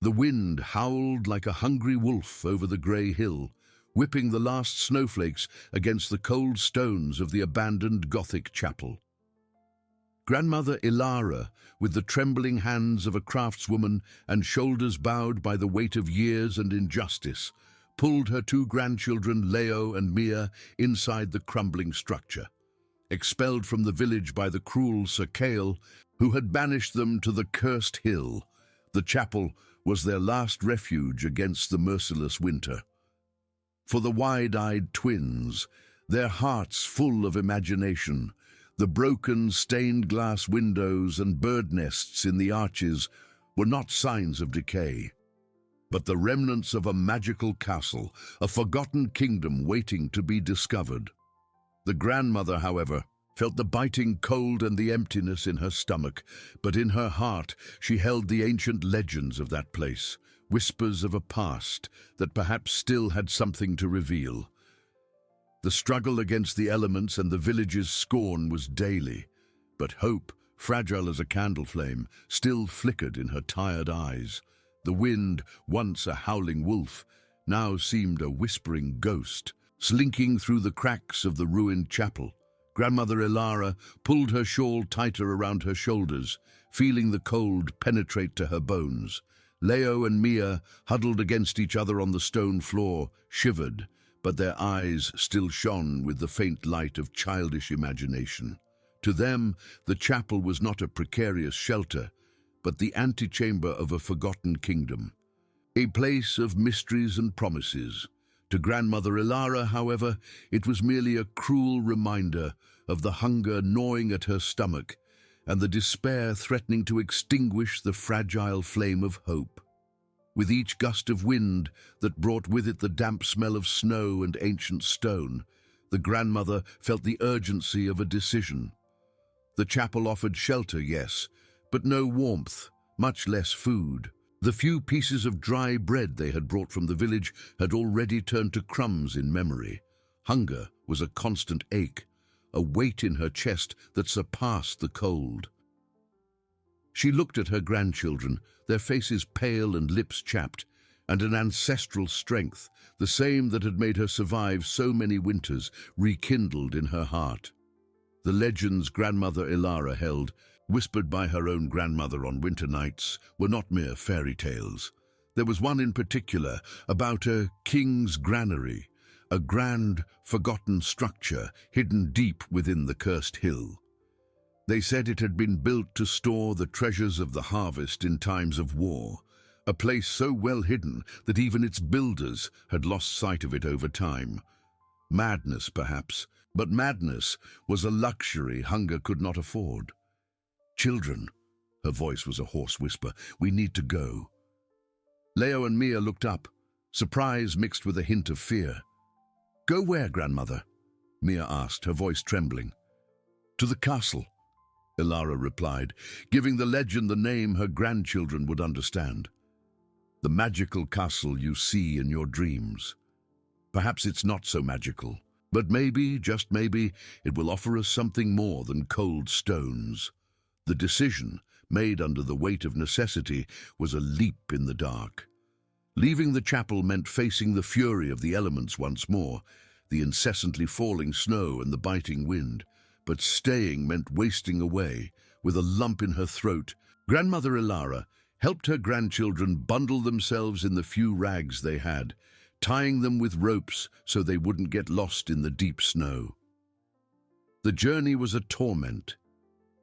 The wind howled like a hungry wolf over the grey hill, whipping the last snowflakes against the cold stones of the abandoned Gothic chapel. Grandmother Ilara, with the trembling hands of a craftswoman and shoulders bowed by the weight of years and injustice, pulled her two grandchildren, Leo and Mia, inside the crumbling structure. Expelled from the village by the cruel Sir Cale, who had banished them to the cursed hill, the chapel was their last refuge against the merciless winter. For the wide-eyed twins, their hearts full of imagination, the broken stained-glass windows and bird nests in the arches were not signs of decay, but the remnants of a magical castle, a forgotten kingdom waiting to be discovered. The grandmother, however, felt the biting cold and the emptiness in her stomach, but in her heart she held the ancient legends of that place, whispers of a past that perhaps still had something to reveal. The struggle against the elements and the village's scorn was daily, but hope, fragile as a candle flame, still flickered in her tired eyes. The wind, once a howling wolf, now seemed a whispering ghost, slinking through the cracks of the ruined chapel. Grandmother Ilara pulled her shawl tighter around her shoulders, feeling the cold penetrate to her bones. Leo and Mia, huddled against each other on the stone floor, shivered, but their eyes still shone with the faint light of childish imagination. To them, the chapel was not a precarious shelter, but the antechamber of a forgotten kingdom, a place of mysteries and promises. To Grandmother Ilara, however, it was merely a cruel reminder of the hunger gnawing at her stomach and the despair threatening to extinguish the fragile flame of hope. With each gust of wind that brought with it the damp smell of snow and ancient stone, the grandmother felt the urgency of a decision. The chapel offered shelter, yes, but no warmth, much less food. The few pieces of dry bread they had brought from the village had already turned to crumbs in memory. Hunger was a constant ache, a weight in her chest that surpassed the cold. She looked at her grandchildren, their faces pale and lips chapped, and an ancestral strength, the same that had made her survive so many winters, rekindled in her heart. The legends Grandmother Ilara held, whispered by her own grandmother on winter nights, were not mere fairy tales. There was one in particular about a king's granary, a grand, forgotten structure hidden deep within the cursed hill. They said it had been built to store the treasures of the harvest in times of war, a place so well hidden that even its builders had lost sight of it over time. Madness, perhaps, but madness was a luxury hunger could not afford. "Children," her voice was a hoarse whisper, "we need to go." Leo and Mia looked up, surprise mixed with a hint of fear. "Go where, grandmother?" Mia asked, her voice trembling. "To the castle," Ilara replied, giving the legend the name her grandchildren would understand. "The magical castle you see in your dreams. Perhaps it's not so magical, but maybe, just maybe, it will offer us something more than cold stones." The decision, made under the weight of necessity, was a leap in the dark. Leaving the chapel meant facing the fury of the elements once more, the incessantly falling snow and the biting wind. But staying meant wasting away. With a lump in her throat, Grandmother Ilara helped her grandchildren bundle themselves in the few rags they had, tying them with ropes so they wouldn't get lost in the deep snow. The journey was a torment.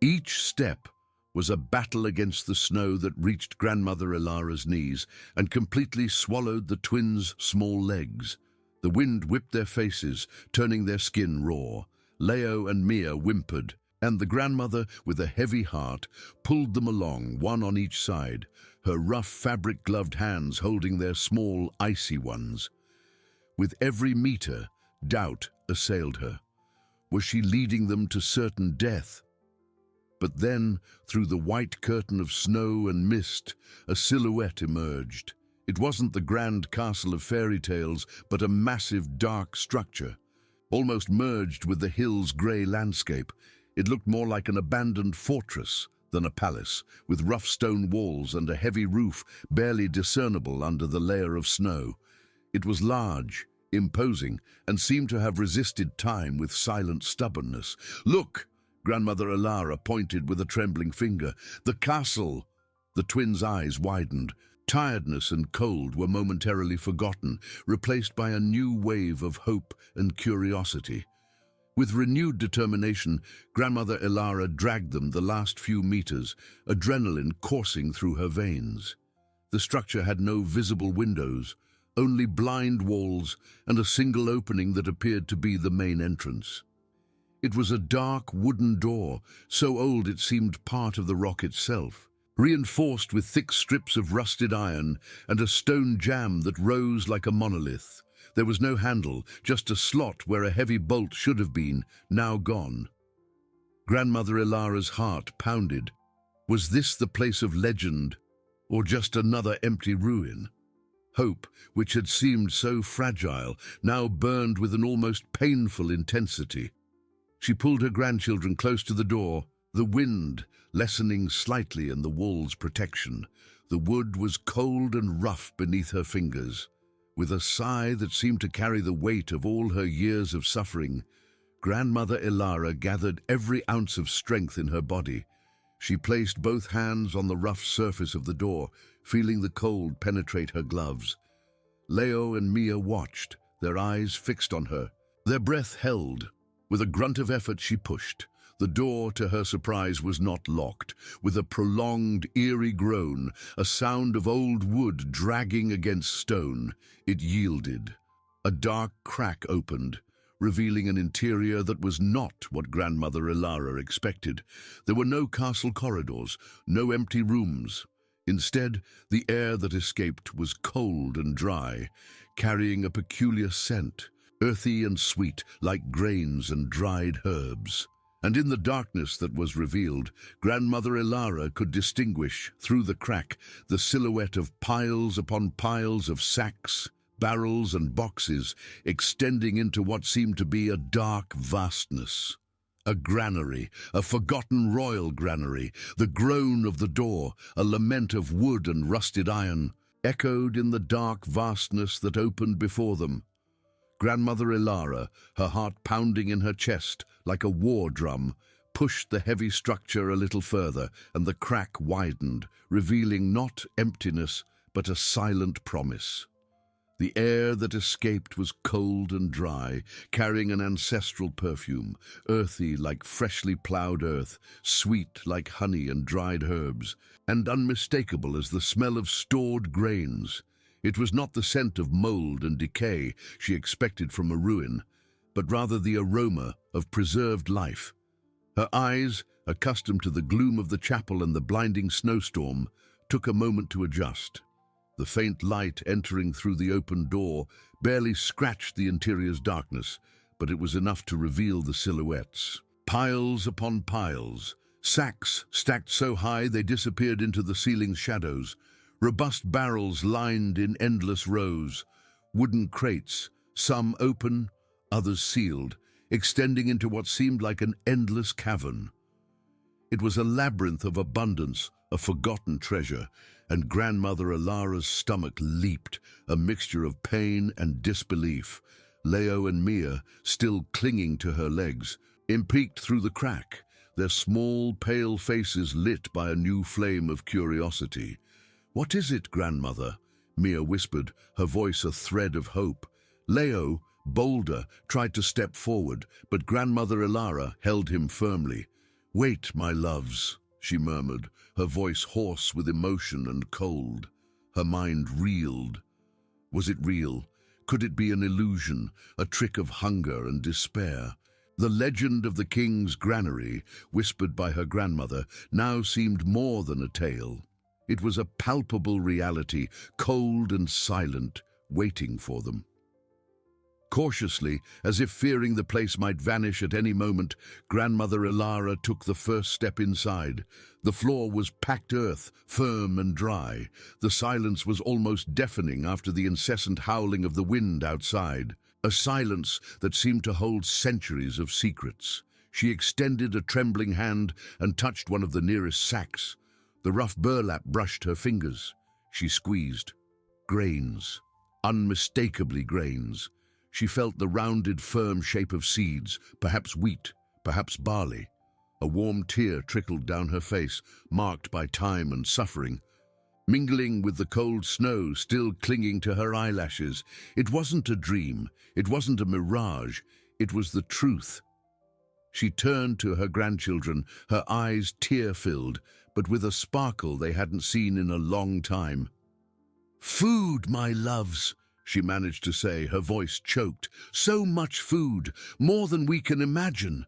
Each step was a battle against the snow that reached Grandmother Ilara's knees and completely swallowed the twins' small legs. The wind whipped their faces, turning their skin raw. Leo and Mia whimpered, and the grandmother, with a heavy heart, pulled them along, one on each side, her rough fabric-gloved hands holding their small, icy ones. With every meter, doubt assailed her. Was she leading them to certain death? But then, through the white curtain of snow and mist, a silhouette emerged. It wasn't the grand castle of fairy tales, but a massive, dark structure. Almost merged with the hill's grey landscape, it looked more like an abandoned fortress than a palace, with rough stone walls and a heavy roof barely discernible under the layer of snow. It was large, imposing, and seemed to have resisted time with silent stubbornness. "Look!" Grandmother Elara pointed with a trembling finger. "The castle!" The twins' eyes widened. Tiredness and cold were momentarily forgotten, replaced by a new wave of hope and curiosity. With renewed determination, Grandmother Elara dragged them the last few meters, adrenaline coursing through her veins. The structure had no visible windows, only blind walls and a single opening that appeared to be the main entrance. It was a dark wooden door, so old it seemed part of the rock itself, reinforced with thick strips of rusted iron and a stone jamb that rose like a monolith. There was no handle, just a slot where a heavy bolt should have been, now gone. Grandmother Elara's heart pounded. Was this the place of legend, or just another empty ruin? Hope, which had seemed so fragile, now burned with an almost painful intensity. She pulled her grandchildren close to the door, the wind lessening slightly in the wall's protection. The wood was cold and rough beneath her fingers. With a sigh that seemed to carry the weight of all her years of suffering, Grandmother Elara gathered every ounce of strength in her body. She placed both hands on the rough surface of the door, feeling the cold penetrate her gloves. Leo and Mia watched, their eyes fixed on her. Their breath held. With a grunt of effort she pushed. The door, to her surprise, was not locked. With a prolonged, eerie groan, a sound of old wood dragging against stone, it yielded. A dark crack opened, revealing an interior that was not what Grandmother Elara expected. There were no castle corridors, no empty rooms. Instead, the air that escaped was cold and dry, carrying a peculiar scent, earthy and sweet, like grains and dried herbs. And in the darkness that was revealed, Grandmother Elara could distinguish, through the crack, the silhouette of piles upon piles of sacks, barrels and boxes, extending into what seemed to be a dark vastness. A granary, a forgotten royal granary, the groan of the door, a lament of wood and rusted iron, echoed in the dark vastness that opened before them. Grandmother Elara, her heart pounding in her chest like a war drum, pushed the heavy structure a little further, and the crack widened, revealing not emptiness, but a silent promise. The air that escaped was cold and dry, carrying an ancestral perfume, earthy like freshly plowed earth, sweet like honey and dried herbs, and unmistakable as the smell of stored grains. It was not the scent of mold and decay she expected from a ruin, but rather the aroma of preserved life. Her eyes, accustomed to the gloom of the chapel and the blinding snowstorm, took a moment to adjust. The faint light entering through the open door barely scratched the interior's darkness, but it was enough to reveal the silhouettes. Piles upon piles, sacks stacked so high they disappeared into the ceiling's shadows, robust barrels lined in endless rows, wooden crates, some open, others sealed, extending into what seemed like an endless cavern. It was a labyrinth of abundance, a forgotten treasure, and Grandmother Elara's stomach leaped, a mixture of pain and disbelief. Leo and Mia, still clinging to her legs, peeked through the crack, their small, pale faces lit by a new flame of curiosity. "What is it, Grandmother?" Mia whispered, her voice a thread of hope. Leo, bolder, tried to step forward, but Grandmother Elara held him firmly. "Wait, my loves," she murmured, her voice hoarse with emotion and cold. Her mind reeled. Was it real? Could it be an illusion, a trick of hunger and despair? The legend of the king's granary, whispered by her grandmother, now seemed more than a tale. It was a palpable reality, cold and silent, waiting for them. Cautiously, as if fearing the place might vanish at any moment, Grandmother Elara took the first step inside. The floor was packed earth, firm and dry. The silence was almost deafening after the incessant howling of the wind outside, a silence that seemed to hold centuries of secrets. She extended a trembling hand and touched one of the nearest sacks. The rough burlap brushed her fingers. She squeezed. Grains. Unmistakably grains. She felt the rounded, firm shape of seeds, perhaps wheat, perhaps barley. A warm tear trickled down her face, marked by time and suffering. Mingling with the cold snow still clinging to her eyelashes, it wasn't a dream, it wasn't a mirage, it was the truth. She turned to her grandchildren, her eyes tear-filled, but with a sparkle they hadn't seen in a long time. "Food, my loves," she managed to say, her voice choked. "So much food, more than we can imagine."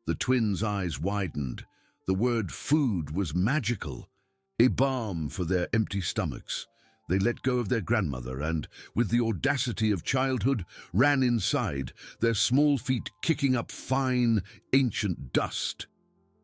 The twins' eyes widened. The word food was magical, a balm for their empty stomachs. They let go of their grandmother and, with the audacity of childhood, ran inside, their small feet kicking up fine, ancient dust.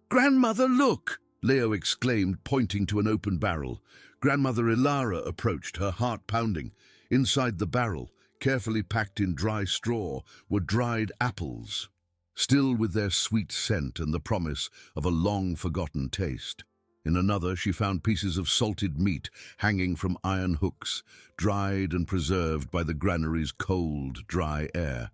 "Grandmother, look!" Leo exclaimed, pointing to an open barrel. Grandmother Ilara approached, her heart pounding. Inside the barrel, carefully packed in dry straw, were dried apples, still with their sweet scent and the promise of a long-forgotten taste. In another, she found pieces of salted meat hanging from iron hooks, dried and preserved by the granary's cold, dry air.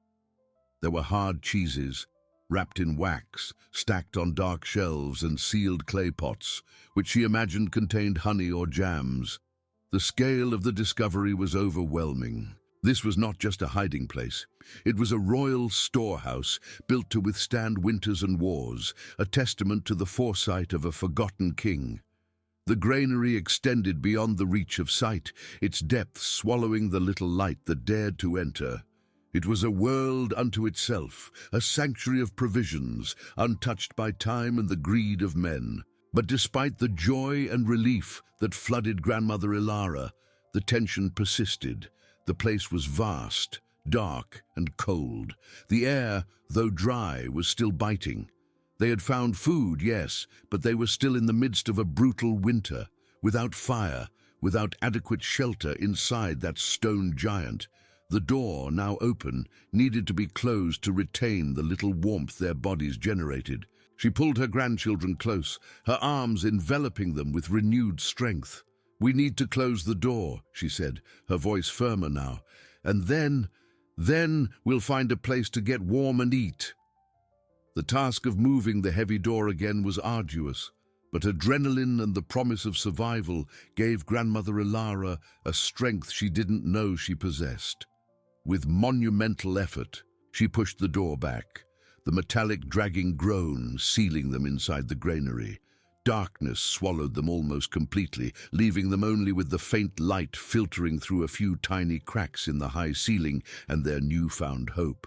There were hard cheeses, wrapped in wax, stacked on dark shelves and sealed clay pots, which she imagined contained honey or jams. The scale of the discovery was overwhelming. This was not just a hiding place. It was a royal storehouse built to withstand winters and wars, a testament to the foresight of a forgotten king. The granary extended beyond the reach of sight, its depths swallowing the little light that dared to enter. It was a world unto itself, a sanctuary of provisions, untouched by time and the greed of men. But despite the joy and relief that flooded Grandmother Ilara, the tension persisted. The place was vast, dark and cold. The air, though dry, was still biting. They had found food, yes, but they were still in the midst of a brutal winter, without fire, without adequate shelter inside that stone giant. The door, now open, needed to be closed to retain the little warmth their bodies generated. She pulled her grandchildren close, her arms enveloping them with renewed strength. "We need to close the door," she said, her voice firmer now. "And then we'll find a place to get warm and eat." The task of moving the heavy door again was arduous, but adrenaline and the promise of survival gave Grandmother Ilara a strength she didn't know she possessed. With monumental effort, she pushed the door back, the metallic dragging groan sealing them inside the granary. Darkness swallowed them almost completely, leaving them only with the faint light filtering through a few tiny cracks in the high ceiling and their newfound hope.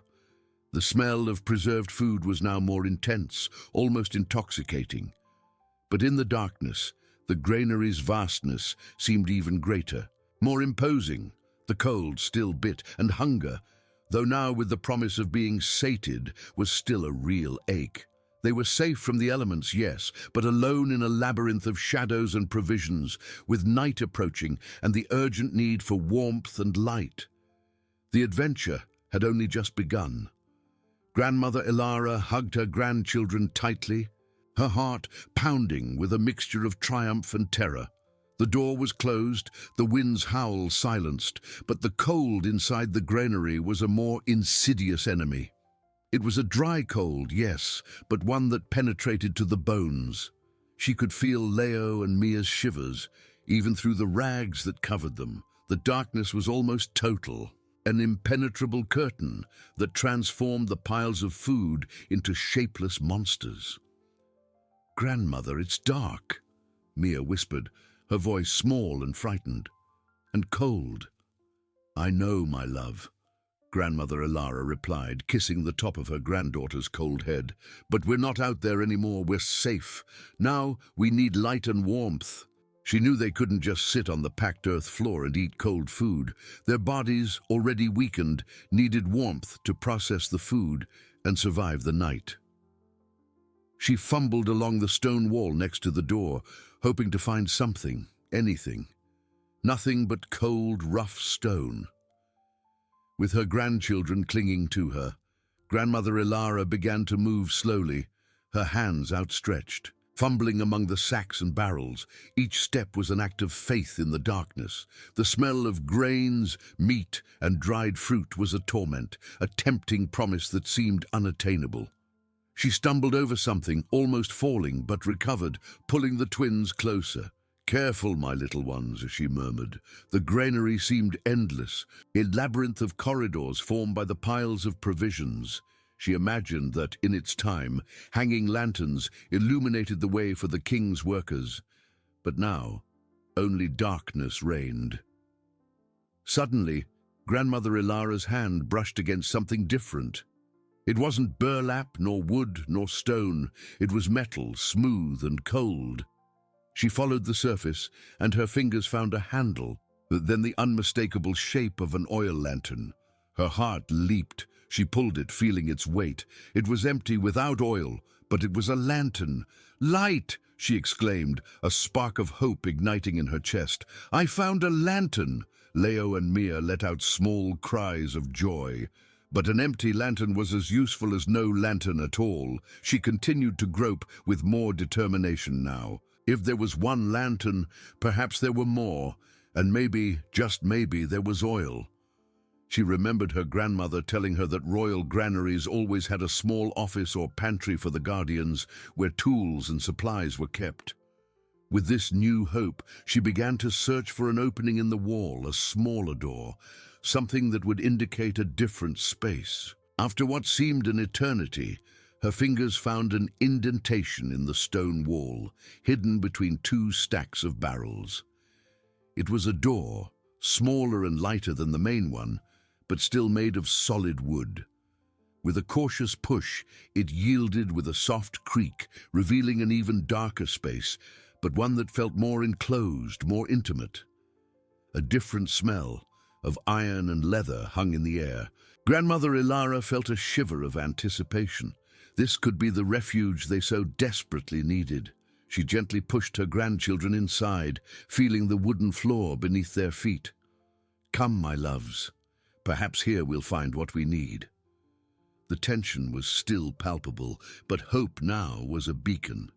The smell of preserved food was now more intense, almost intoxicating. But in the darkness, the granary's vastness seemed even greater, more imposing. The cold still bit, and hunger, though now with the promise of being sated, was still a real ache. They were safe from the elements, yes, but alone in a labyrinth of shadows and provisions, with night approaching and the urgent need for warmth and light. The adventure had only just begun. Grandmother Ilara hugged her grandchildren tightly, her heart pounding with a mixture of triumph and terror. The door was closed, the wind's howl silenced, but the cold inside the granary was a more insidious enemy. It was a dry cold, yes, but one that penetrated to the bones. She could feel Leo and Mia's shivers, even through the rags that covered them. The darkness was almost total, an impenetrable curtain that transformed the piles of food into shapeless monsters. "Grandmother, it's dark," Mia whispered, her voice small and frightened. "And cold." "I know, my love," Grandmother Ilara replied, kissing the top of her granddaughter's cold head. "But we're not out there anymore, we're safe. Now we need light and warmth." She knew they couldn't just sit on the packed earth floor and eat cold food. Their bodies, already weakened, needed warmth to process the food and survive the night. She fumbled along the stone wall next to the door, hoping to find something, anything. Nothing but cold, rough stone. With her grandchildren clinging to her, Grandmother Ilara began to move slowly, her hands outstretched, fumbling among the sacks and barrels. Each step was an act of faith in the darkness. The smell of grains, meat, and dried fruit was a torment, a tempting promise that seemed unattainable. She stumbled over something, almost falling, but recovered, pulling the twins closer. "Careful, my little ones," she murmured. The granary seemed endless, a labyrinth of corridors formed by the piles of provisions. She imagined that, in its time, hanging lanterns illuminated the way for the king's workers. But now, only darkness reigned. Suddenly, Grandmother Ilara's hand brushed against something different. It wasn't burlap, nor wood, nor stone. It was metal, smooth and cold. She followed the surface, and her fingers found a handle, then the unmistakable shape of an oil lantern. Her heart leaped. She pulled it, feeling its weight. It was empty, without oil, but it was a lantern. "Light!" she exclaimed, a spark of hope igniting in her chest. "I found a lantern!" Leo and Mia let out small cries of joy. But an empty lantern was as useful as no lantern at all. She continued to grope with more determination now. If there was one lantern, perhaps there were more, and maybe, just maybe, there was oil. She remembered her grandmother telling her that royal granaries always had a small office or pantry for the guardians, where tools and supplies were kept. With this new hope, she began to search for an opening in the wall, a smaller door, something that would indicate a different space. After what seemed an eternity, her fingers found an indentation in the stone wall, hidden between two stacks of barrels. It was a door, smaller and lighter than the main one, but still made of solid wood. With a cautious push, it yielded with a soft creak, revealing an even darker space, but one that felt more enclosed, more intimate. A different smell of iron and leather hung in the air. Grandmother Ilara felt a shiver of anticipation. This could be the refuge they so desperately needed. She gently pushed her grandchildren inside, feeling the wooden floor beneath their feet. "Come, my loves. Perhaps here we'll find what we need." The tension was still palpable, but hope now was a beacon.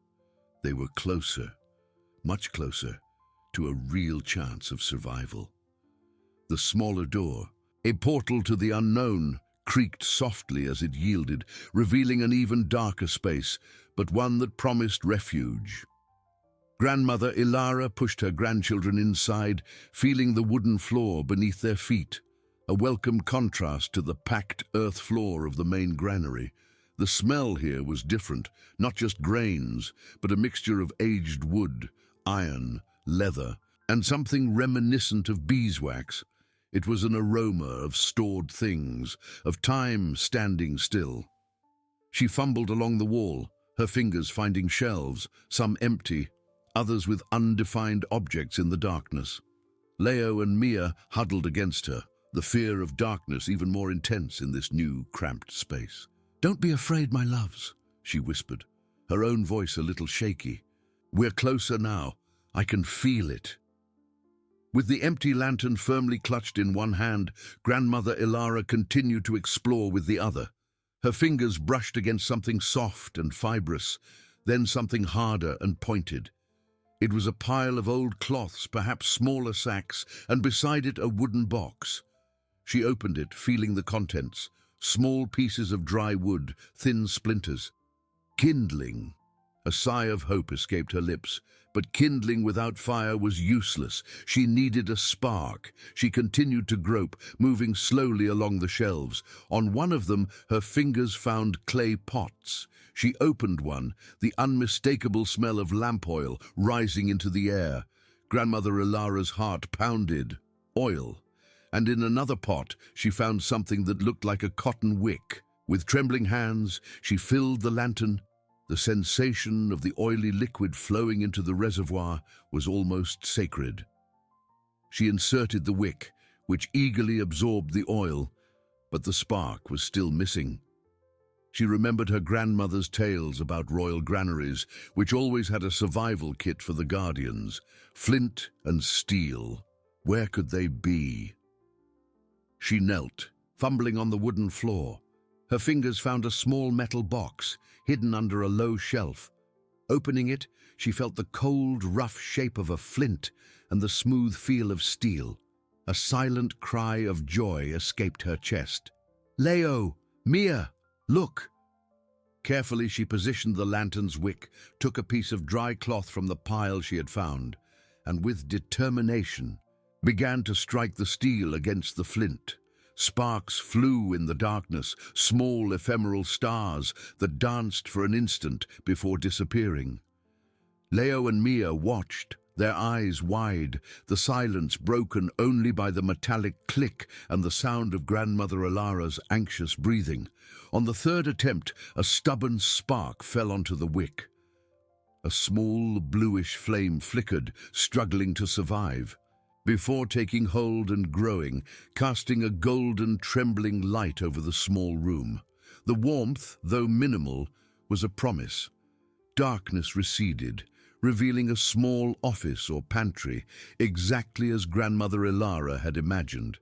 They were closer, much closer, to a real chance of survival. The smaller door, a portal to the unknown, creaked softly as it yielded, revealing an even darker space, but one that promised refuge. Grandmother Ilara pushed her grandchildren inside, feeling the wooden floor beneath their feet, a welcome contrast to the packed earth floor of the main granary. The smell here was different, not just grains, but a mixture of aged wood, iron, leather, and something reminiscent of beeswax. It was an aroma of stored things, of time standing still. She fumbled along the wall, her fingers finding shelves, some empty, others with undefined objects in the darkness. Leo and Mia huddled against her, the fear of darkness even more intense in this new, cramped space. "Don't be afraid, my loves," she whispered, her own voice a little shaky. "We're closer now. I can feel it." With the empty lantern firmly clutched in one hand, Grandmother Ilara continued to explore with the other. Her fingers brushed against something soft and fibrous, then something harder and pointed. It was a pile of old cloths, perhaps smaller sacks, and beside it a wooden box. She opened it, feeling the contents, small pieces of dry wood, thin splinters. Kindling. A sigh of hope escaped her lips, but kindling without fire was useless. She needed a spark. She continued to grope, moving slowly along the shelves. On one of them, her fingers found clay pots. She opened one, the unmistakable smell of lamp oil rising into the air. Grandmother Ilara's heart pounded. Oil. And in another pot, she found something that looked like a cotton wick. With trembling hands, she filled the lantern. The sensation of the oily liquid flowing into the reservoir was almost sacred. She inserted the wick, which eagerly absorbed the oil, but the spark was still missing. She remembered her grandmother's tales about royal granaries, which always had a survival kit for the guardians. Flint and steel. Where could they be? She knelt, fumbling on the wooden floor. Her fingers found a small metal box hidden under a low shelf. Opening it, she felt the cold, rough shape of a flint and the smooth feel of steel. A silent cry of joy escaped her chest. "Leo! Mia! Look!" Carefully she positioned the lantern's wick, took a piece of dry cloth from the pile she had found, and with determination began to strike the steel against the flint. Sparks flew in the darkness, small ephemeral stars that danced for an instant before disappearing. Leo and Mia watched, their eyes wide, the silence broken only by the metallic click and the sound of Grandmother Ilara's anxious breathing. On the third attempt, a stubborn spark fell onto the wick. A small, bluish flame flickered, struggling to survive, before taking hold and growing, casting a golden, trembling light over the small room. The warmth, though minimal, was a promise. Darkness receded, revealing a small office or pantry, exactly as Grandmother Ilara had imagined.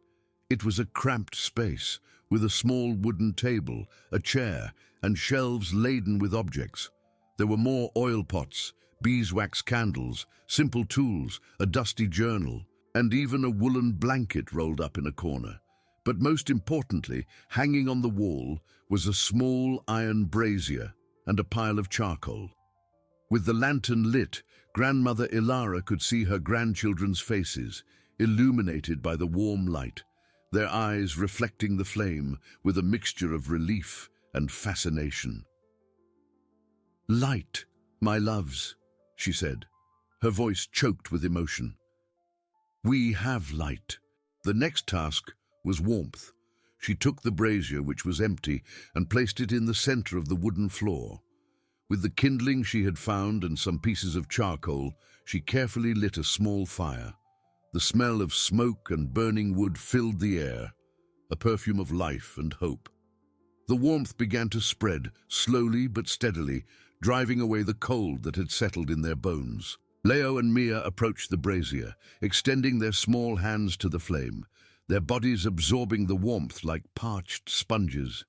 It was a cramped space, with a small wooden table, a chair, and shelves laden with objects. There were more oil pots, beeswax candles, simple tools, a dusty journal, and even a woolen blanket rolled up in a corner. But most importantly, hanging on the wall was a small iron brazier and a pile of charcoal. With the lantern lit, Grandmother Ilara could see her grandchildren's faces, illuminated by the warm light, their eyes reflecting the flame with a mixture of relief and fascination. "Light, my loves," she said, her voice choked with emotion. "We have light." The next task was warmth. She took the brazier, which was empty, and placed it in the center of the wooden floor. With the kindling she had found and some pieces of charcoal, she carefully lit a small fire. The smell of smoke and burning wood filled the air, a perfume of life and hope. The warmth began to spread, slowly but steadily, driving away the cold that had settled in their bones. Leo and Mia approached the brazier, extending their small hands to the flame, their bodies absorbing the warmth like parched sponges.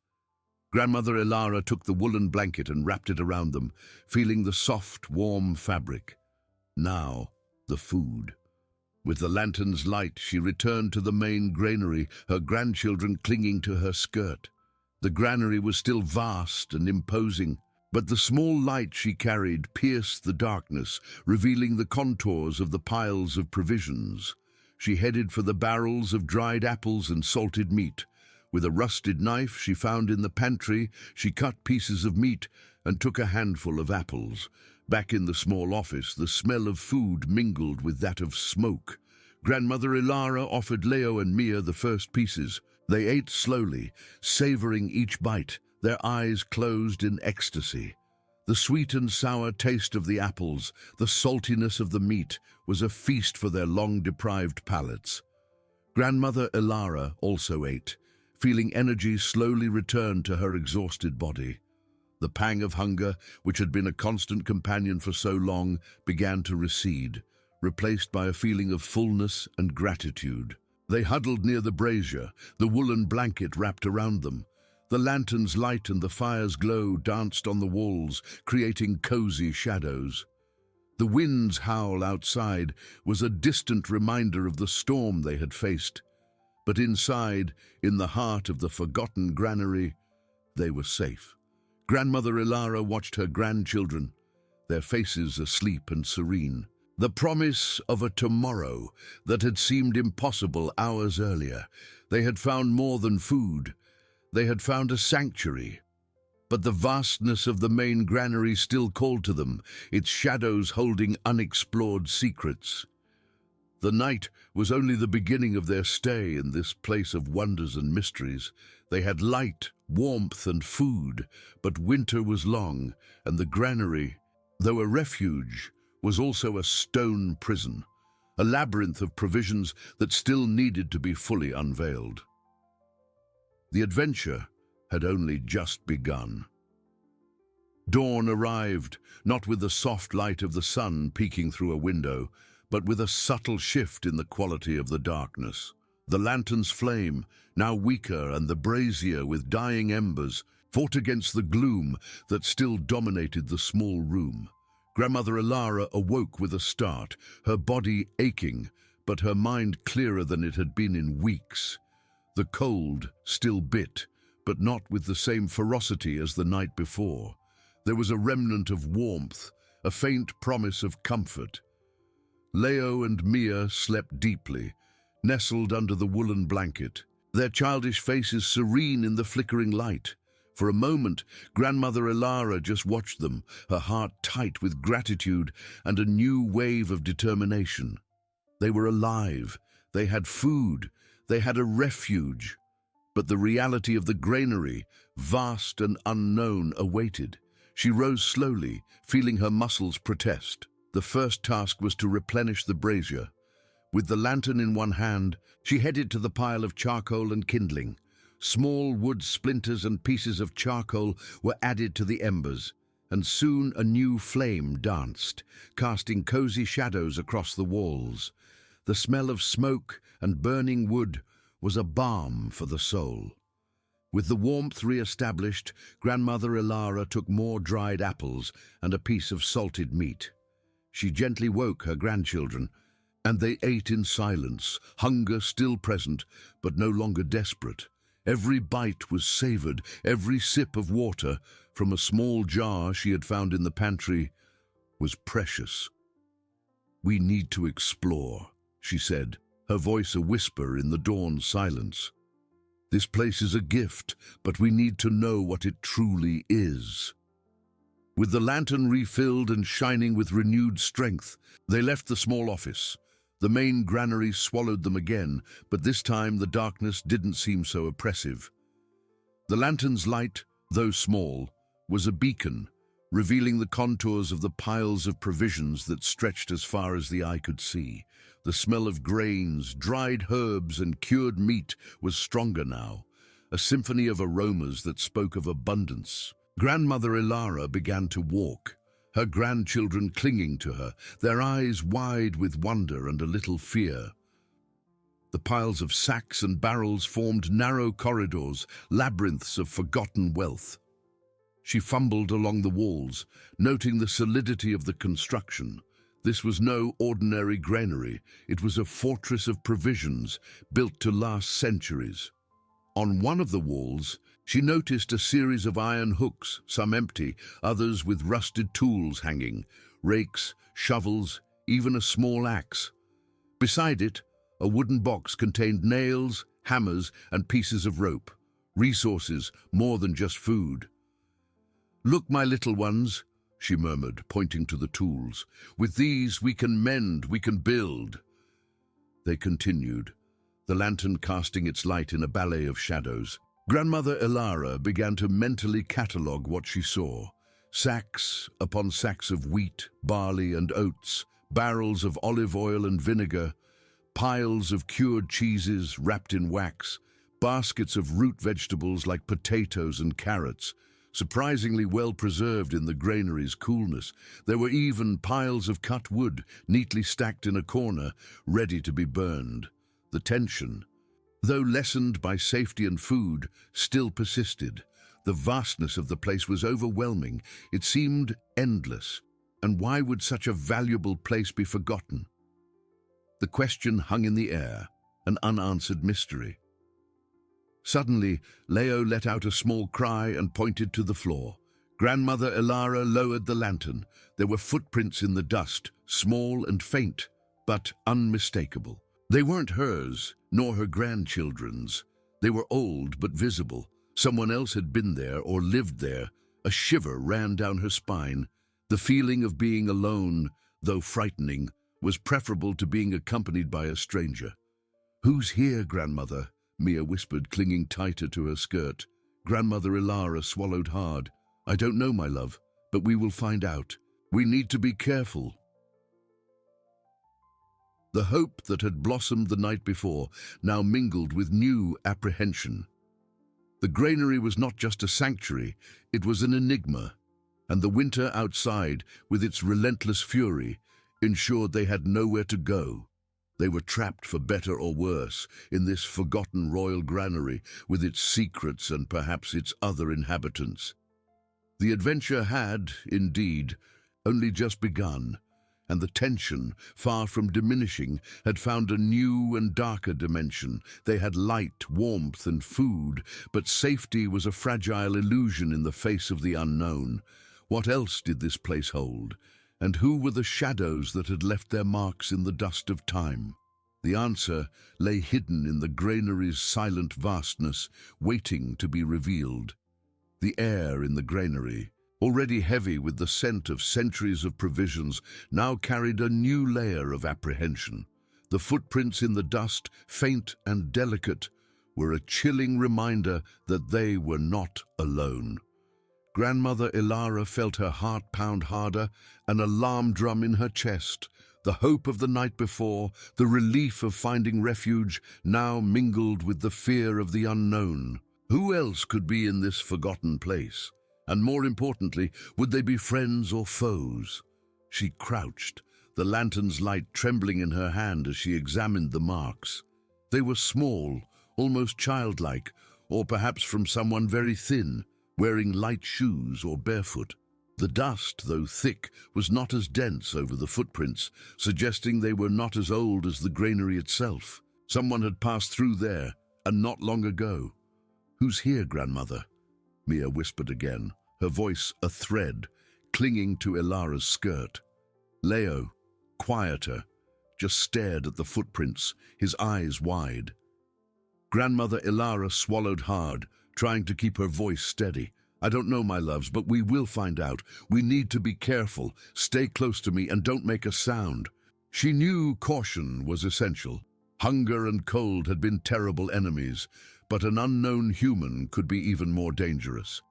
Grandmother Ilara took the woolen blanket and wrapped it around them, feeling the soft, warm fabric. Now, the food. With the lantern's light, she returned to the main granary, her grandchildren clinging to her skirt. The granary was still vast and imposing, but the small light she carried pierced the darkness, revealing the contours of the piles of provisions. She headed for the barrels of dried apples and salted meat. With a rusted knife she found in the pantry, she cut pieces of meat and took a handful of apples. Back in the small office, the smell of food mingled with that of smoke. Grandmother Ilara offered Leo and Mia the first pieces. They ate slowly, savoring each bite, their eyes closed in ecstasy. The sweet and sour taste of the apples, the saltiness of the meat, was a feast for their long-deprived palates. Grandmother Ilara also ate, feeling energy slowly return to her exhausted body. The pang of hunger, which had been a constant companion for so long, began to recede, replaced by a feeling of fullness and gratitude. They huddled near the brazier, the woolen blanket wrapped around them. The lantern's light and the fire's glow danced on the walls, creating cozy shadows. The wind's howl outside was a distant reminder of the storm they had faced. But inside, in the heart of the forgotten granary, they were safe. Grandmother Ilara watched her grandchildren, their faces asleep and serene. The promise of a tomorrow that had seemed impossible hours earlier. They had found more than food. They had found a sanctuary. But the vastness of the main granary still called to them, its shadows holding unexplored secrets. The night was only the beginning of their stay in this place of wonders and mysteries. They had light, warmth, and food, but winter was long, and the granary, though a refuge, was also a stone prison, a labyrinth of provisions that still needed to be fully unveiled. The adventure had only just begun. Dawn arrived, not with the soft light of the sun peeking through a window, but with a subtle shift in the quality of the darkness. The lantern's flame, now weaker and the brazier with dying embers, fought against the gloom that still dominated the small room. Grandmother Ilara awoke with a start, her body aching, but her mind clearer than it had been in weeks. The cold still bit, but not with the same ferocity as the night before. There was a remnant of warmth, a faint promise of comfort. Leo and Mia slept deeply, nestled under the woolen blanket, their childish faces serene in the flickering light. For a moment, Grandmother Ilara just watched them, her heart tight with gratitude and a new wave of determination. They were alive, they had food, they had a refuge. But the reality of the granary, vast and unknown, awaited. She rose slowly, feeling her muscles protest. The first task was to replenish the brazier. With the lantern in one hand, she headed to the pile of charcoal and kindling. Small wood splinters and pieces of charcoal were added to the embers, and soon a new flame danced, casting cozy shadows across the walls. The smell of smoke and burning wood was a balm for the soul. With the warmth re-established, Grandmother Ilara took more dried apples and a piece of salted meat. She gently woke her grandchildren, and they ate in silence, hunger still present, but no longer desperate. Every bite was savored, every sip of water from a small jar she had found in the pantry was precious. "We need to explore," she said, her voice a whisper in the dawn silence. "This place is a gift, but we need to know what it truly is." With the lantern refilled and shining with renewed strength, they left the small office. The main granary swallowed them again, but this time the darkness didn't seem so oppressive. The lantern's light, though small, was a beacon, revealing the contours of the piles of provisions that stretched as far as the eye could see. The smell of grains, dried herbs, and cured meat was stronger now, a symphony of aromas that spoke of abundance. Grandmother Ilara began to walk, her grandchildren clinging to her, their eyes wide with wonder and a little fear. The piles of sacks and barrels formed narrow corridors, labyrinths of forgotten wealth. She fumbled along the walls, noting the solidity of the construction. This was no ordinary granary, it was a fortress of provisions built to last centuries. On one of the walls, she noticed a series of iron hooks, some empty, others with rusted tools hanging, rakes, shovels, even a small axe. Beside it, a wooden box contained nails, hammers, and pieces of rope, resources more than just food. "Look, my little ones," she murmured, pointing to the tools. "With these we can mend, we can build." They continued, the lantern casting its light in a ballet of shadows. Grandmother Ilara began to mentally catalogue what she saw. Sacks upon sacks of wheat, barley, and oats, barrels of olive oil and vinegar, piles of cured cheeses wrapped in wax, baskets of root vegetables like potatoes and carrots, surprisingly well preserved in the granary's coolness. There were even piles of cut wood, neatly stacked in a corner, ready to be burned. The tension, though lessened by safety and food, still persisted. The vastness of the place was overwhelming. It seemed endless. And why would such a valuable place be forgotten? The question hung in the air, an unanswered mystery. Suddenly, Leo let out a small cry and pointed to the floor. Grandmother Ilara lowered the lantern. There were footprints in the dust, small and faint, but unmistakable. They weren't hers, nor her grandchildren's. They were old but visible. Someone else had been there or lived there. A shiver ran down her spine. The feeling of being alone, though frightening, was preferable to being accompanied by a stranger. "Who's here, Grandmother?" Mia whispered, clinging tighter to her skirt. Grandmother Ilara swallowed hard. "I don't know, my love, but we will find out. We need to be careful." The hope that had blossomed the night before now mingled with new apprehension. The granary was not just a sanctuary, it was an enigma, and the winter outside, with its relentless fury, ensured they had nowhere to go. They were trapped for better or worse in this forgotten royal granary with its secrets and perhaps its other inhabitants. The adventure had, indeed, only just begun, and the tension, far from diminishing, had found a new and darker dimension. They had light, warmth, and food, but safety was a fragile illusion in the face of the unknown. What else did this place hold? And who were the shadows that had left their marks in the dust of time? The answer lay hidden in the granary's silent vastness, waiting to be revealed. The air in the granary, already heavy with the scent of centuries of provisions, now carried a new layer of apprehension. The footprints in the dust, faint and delicate, were a chilling reminder that they were not alone. Grandmother Ilara felt her heart pound harder, an alarm drum in her chest. The hope of the night before, the relief of finding refuge, now mingled with the fear of the unknown. Who else could be in this forgotten place? And more importantly, would they be friends or foes? She crouched, the lantern's light trembling in her hand as she examined the marks. They were small, almost childlike, or perhaps from someone very thin, wearing light shoes or barefoot. The dust, though thick, was not as dense over the footprints, suggesting they were not as old as the granary itself. Someone had passed through there, and not long ago. "Who's here, grandmother?" Mia whispered again, her voice a thread, clinging to Ilara's skirt. Leo, quieter, just stared at the footprints, his eyes wide. Grandmother Ilara swallowed hard, trying to keep her voice steady. "I don't know, my loves, but we will find out. We need to be careful. Stay close to me and don't make a sound." She knew caution was essential. Hunger and cold had been terrible enemies, but an unknown human could be even more dangerous.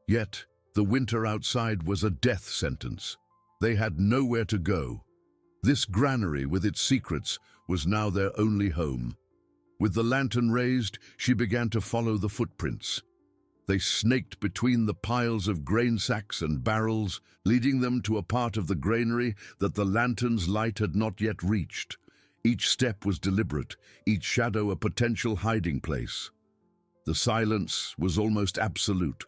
Yet, the winter outside was a death sentence. They had nowhere to go. This granary, with its secrets, was now their only home. With the lantern raised, she began to follow the footprints. They snaked between the piles of grain sacks and barrels, leading them to a part of the granary that the lantern's light had not yet reached. Each step was deliberate, each shadow a potential hiding place. The silence was almost absolute,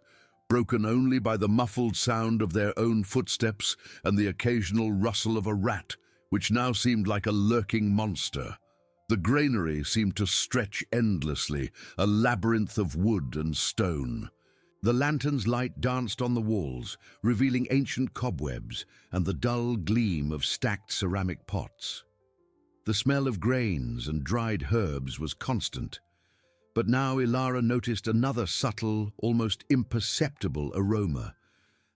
broken only by the muffled sound of their own footsteps and the occasional rustle of a rat, which now seemed like a lurking monster. The granary seemed to stretch endlessly, a labyrinth of wood and stone. The lantern's light danced on the walls, revealing ancient cobwebs and the dull gleam of stacked ceramic pots. The smell of grains and dried herbs was constant, but now Ilara noticed another subtle, almost imperceptible aroma,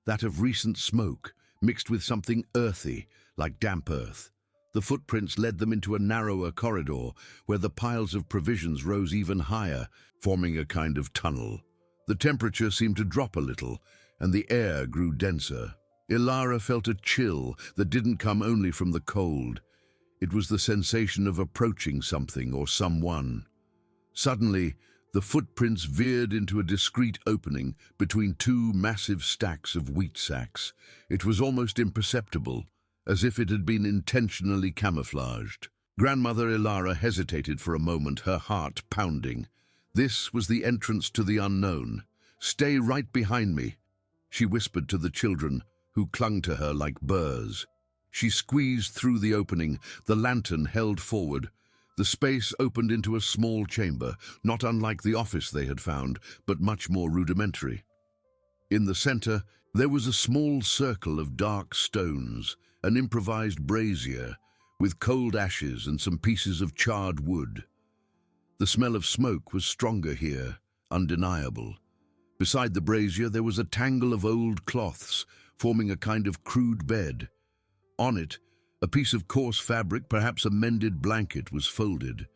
that of recent smoke, mixed with something earthy, like damp earth. The footprints led them into a narrower corridor, where the piles of provisions rose even higher, forming a kind of tunnel. The temperature seemed to drop a little, and the air grew denser. Ilara felt a chill that didn't come only from the cold. It was the sensation of approaching something or someone. Suddenly, the footprints veered into a discreet opening between two massive stacks of wheat sacks. It was almost imperceptible, as if it had been intentionally camouflaged. Grandmother Ilara hesitated for a moment, her heart pounding. This was the entrance to the unknown. "Stay right behind me," she whispered to the children, who clung to her like burrs. She squeezed through the opening, the lantern held forward. The space opened into a small chamber, not unlike the office they had found, but much more rudimentary. In the center, there was a small circle of dark stones, an improvised brazier, with cold ashes and some pieces of charred wood. The smell of smoke was stronger here, undeniable. Beside the brazier there was a tangle of old cloths, forming a kind of crude bed. On it, a piece of coarse fabric, perhaps a mended blanket, was folded,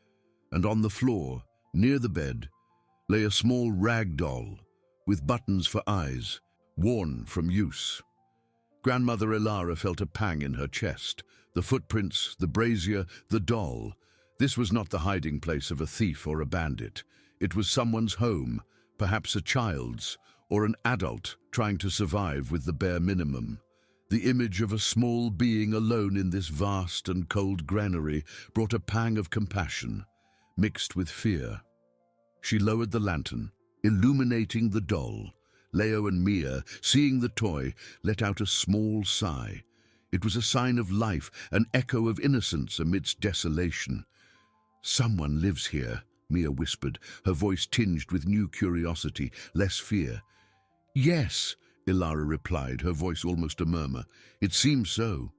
and on the floor, near the bed, lay a small rag doll, with buttons for eyes, worn from use. Grandmother Ilara felt a pang in her chest. The footprints, the brazier, the doll. This was not the hiding place of a thief or a bandit. It was someone's home, perhaps a child's, or an adult trying to survive with the bare minimum. The image of a small being alone in this vast and cold granary brought a pang of compassion, mixed with fear. She lowered the lantern, illuminating the doll. Leo and Mia, seeing the toy, let out a small sigh. It was a sign of life, an echo of innocence amidst desolation. "Someone lives here," Mia whispered, her voice tinged with new curiosity, less fear. "Yes," Ilara replied, her voice almost a murmur. "It seems so."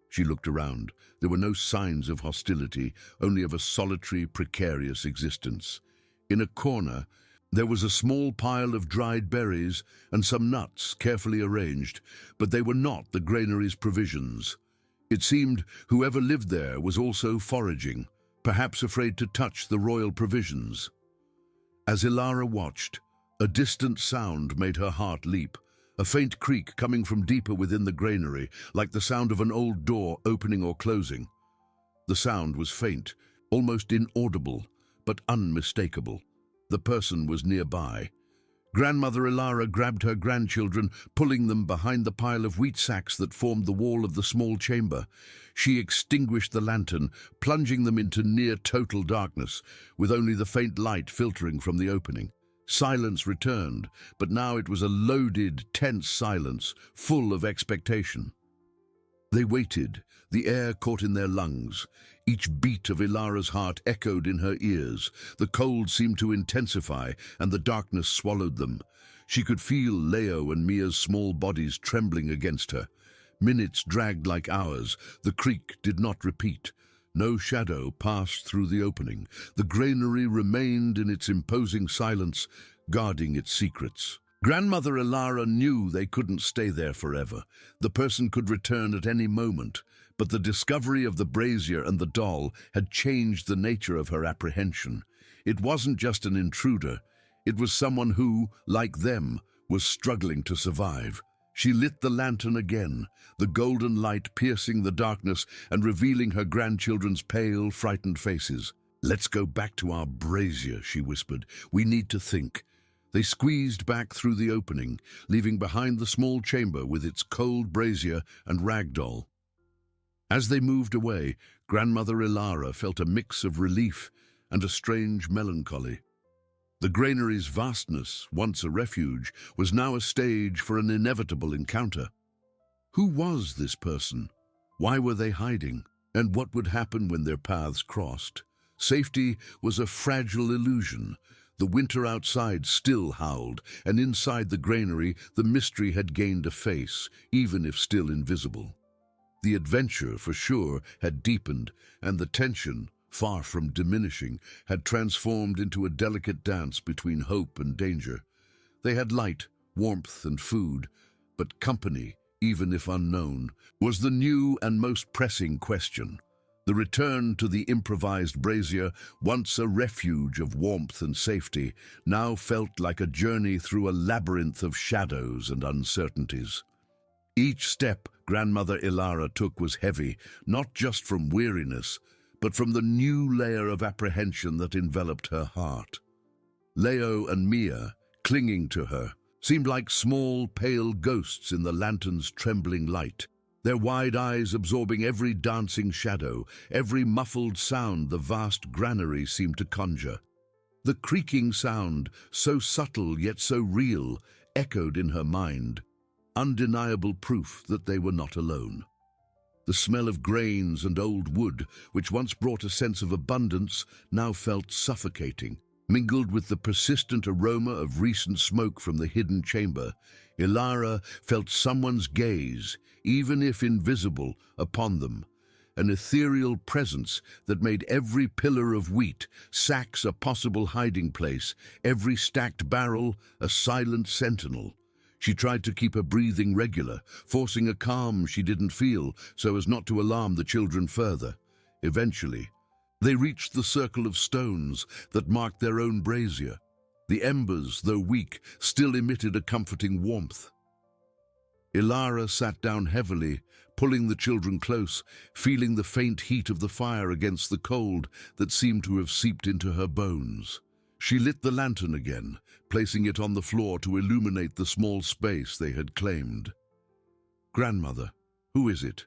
She looked around. There were no signs of hostility, only of a solitary, precarious existence. In a corner, there was a small pile of dried berries and some nuts carefully arranged, but they were not the granary's provisions. It seemed whoever lived there was also foraging, perhaps afraid to touch the royal provisions. As Ilara watched, a distant sound made her heart leap, a faint creak coming from deeper within the granary, like the sound of an old door opening or closing. The sound was faint, almost inaudible, but unmistakable. The person was nearby. Grandmother Ilara grabbed her grandchildren, pulling them behind the pile of wheat sacks that formed the wall of the small chamber. She extinguished the lantern, plunging them into near-total darkness, with only the faint light filtering from the opening. Silence returned, but now it was a loaded, tense silence, full of expectation. They waited, the air caught in their lungs. Each beat of Ilara's heart echoed in her ears. The cold seemed to intensify, and the darkness swallowed them. She could feel Leo and Mia's small bodies trembling against her. Minutes dragged like hours. The creak did not repeat. No shadow passed through the opening. The granary remained in its imposing silence, guarding its secrets. Grandmother Ilara knew they couldn't stay there forever. The person could return at any moment, but the discovery of the brazier and the doll had changed the nature of her apprehension. It wasn't just an intruder. It was someone who, like them, was struggling to survive. She lit the lantern again, the golden light piercing the darkness and revealing her grandchildren's pale, frightened faces. "Let's go back to our brazier," she whispered. "We need to think." They squeezed back through the opening, leaving behind the small chamber with its cold brazier and rag doll. As they moved away, Grandmother Ilara felt a mix of relief and a strange melancholy. The granary's vastness, once a refuge, was now a stage for an inevitable encounter. Who was this person? Why were they hiding? And what would happen when their paths crossed? Safety was a fragile illusion. The winter outside still howled, and inside the granary the mystery had gained a face, even if still invisible. The adventure, for sure, had deepened, and the tension, far from diminishing, had transformed into a delicate dance between hope and danger. They had light, warmth, and food, but company, even if unknown, was the new and most pressing question. The return to the improvised brazier, once a refuge of warmth and safety, now felt like a journey through a labyrinth of shadows and uncertainties. Each step Grandmother Ilara took was heavy, not just from weariness, but from the new layer of apprehension that enveloped her heart. Leo and Mia, clinging to her, seemed like small, pale ghosts in the lantern's trembling light, their wide eyes absorbing every dancing shadow, every muffled sound the vast granary seemed to conjure. The creaking sound, so subtle yet so real, echoed in her mind, undeniable proof that they were not alone. The smell of grains and old wood, which once brought a sense of abundance, now felt suffocating. Mingled with the persistent aroma of recent smoke from the hidden chamber, Ilara felt someone's gaze, even if invisible, upon them, an ethereal presence that made every pillar of wheat, sacks a possible hiding place, every stacked barrel a silent sentinel. She tried to keep her breathing regular, forcing a calm she didn't feel so as not to alarm the children further. Eventually, they reached the circle of stones that marked their own brazier. The embers, though weak, still emitted a comforting warmth. Ilara sat down heavily, pulling the children close, feeling the faint heat of the fire against the cold that seemed to have seeped into her bones. She lit the lantern again, placing it on the floor to illuminate the small space they had claimed. "Grandmother," "Who is it?"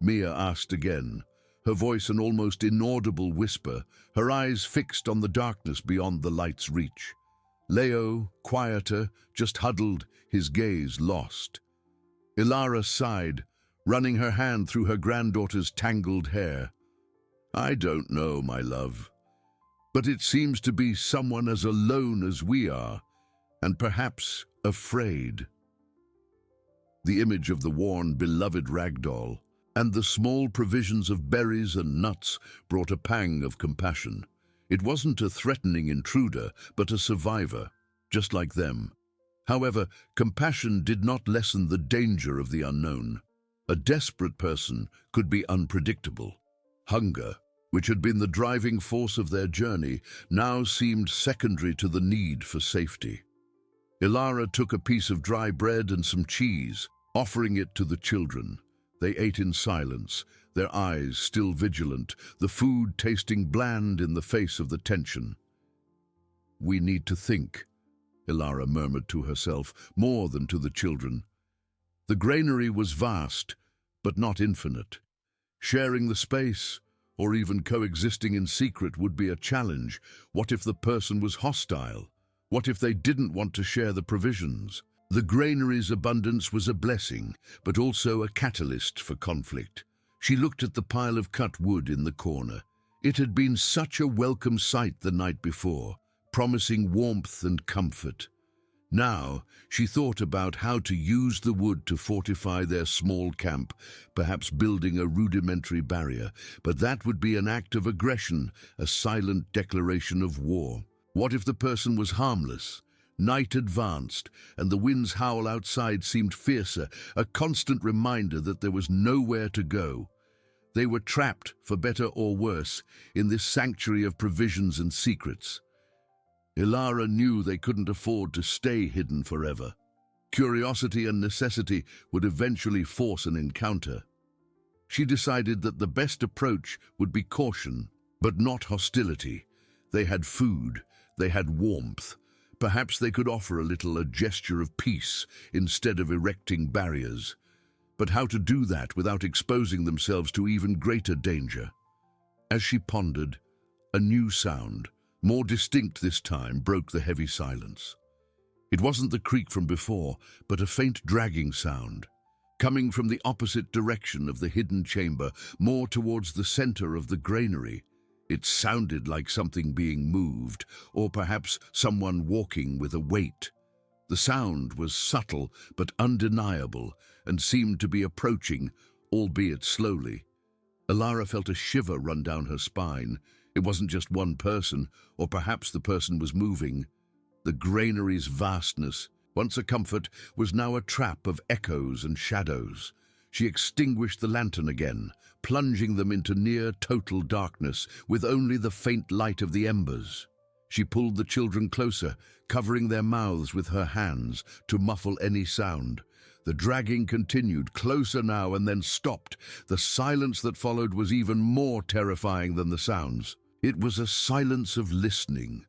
Mia asked again, her voice an almost inaudible whisper, her eyes fixed on the darkness beyond the light's reach. Leo, quieter, just huddled, his gaze lost. Ilara sighed, running her hand through her granddaughter's tangled hair. "I don't know, my love, but it seems to be someone as alone as we are, and perhaps afraid." The image of the worn, beloved ragdoll and the small provisions of berries and nuts brought a pang of compassion. It wasn't a threatening intruder, but a survivor, just like them. However, compassion did not lessen the danger of the unknown. A desperate person could be unpredictable. Hunger, which had been the driving force of their journey, now seemed secondary to the need for safety. Ilara took a piece of dry bread and some cheese, offering it to the children. They ate in silence, their eyes still vigilant, the food tasting bland in the face of the tension. "We need to think," Ilara murmured to herself, more than to the children. The granary was vast, but not infinite. Sharing the space, or even coexisting in secret, would be a challenge. What if the person was hostile? What if they didn't want to share the provisions? The granary's abundance was a blessing, but also a catalyst for conflict. She looked at the pile of cut wood in the corner. It had been such a welcome sight the night before, promising warmth and comfort. Now, she thought about how to use the wood to fortify their small camp, perhaps building a rudimentary barrier, but that would be an act of aggression, a silent declaration of war. What if the person was harmless? Night advanced, and the wind's howl outside seemed fiercer, a constant reminder that there was nowhere to go. They were trapped, for better or worse, in this sanctuary of provisions and secrets. Ilara knew they couldn't afford to stay hidden forever. Curiosity and necessity would eventually force an encounter. She decided that the best approach would be caution, but not hostility. They had food, they had warmth. Perhaps they could offer a gesture of peace instead of erecting barriers. But how to do that without exposing themselves to even greater danger? As she pondered, a new sound, more distinct this time, broke the heavy silence. It wasn't the creak from before, but a faint dragging sound, coming from the opposite direction of the hidden chamber, more towards the center of the granary. It sounded like something being moved, or perhaps someone walking with a weight. The sound was subtle but undeniable and seemed to be approaching, albeit slowly. Ilara felt a shiver run down her spine. It wasn't just one person, or perhaps the person was moving. The granary's vastness, once a comfort, was now a trap of echoes and shadows. She extinguished the lantern again, plunging them into near total darkness, with only the faint light of the embers. She pulled the children closer, covering their mouths with her hands to muffle any sound. The dragging continued, closer now, and then stopped. The silence that followed was even more terrifying than the sounds. It was a silence of listening,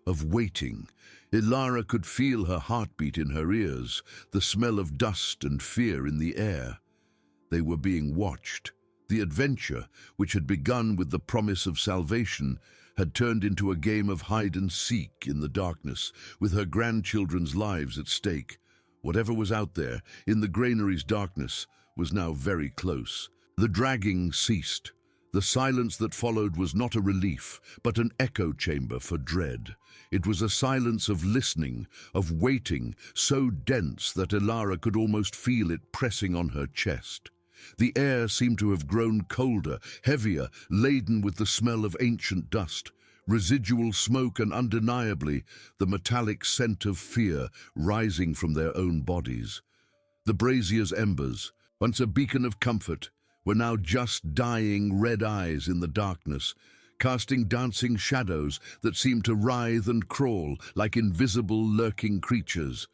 of waiting. Ilara could feel her heartbeat in her ears, the smell of dust and fear in the air. They were being watched. The adventure, which had begun with the promise of salvation, had turned into a game of hide-and-seek in the darkness, with her grandchildren's lives at stake. Whatever was out there, in the granary's darkness, was now very close. The dragging ceased. The silence that followed was not a relief, but an echo chamber for dread. It was a silence of listening, of waiting, so dense that Ilara could almost feel it pressing on her chest. The air seemed to have grown colder, heavier, laden with the smell of ancient dust, residual smoke, and undeniably the metallic scent of fear rising from their own bodies. The brazier's embers, once a beacon of comfort, were now just dying red eyes in the darkness, casting dancing shadows that seemed to writhe and crawl like invisible lurking creatures.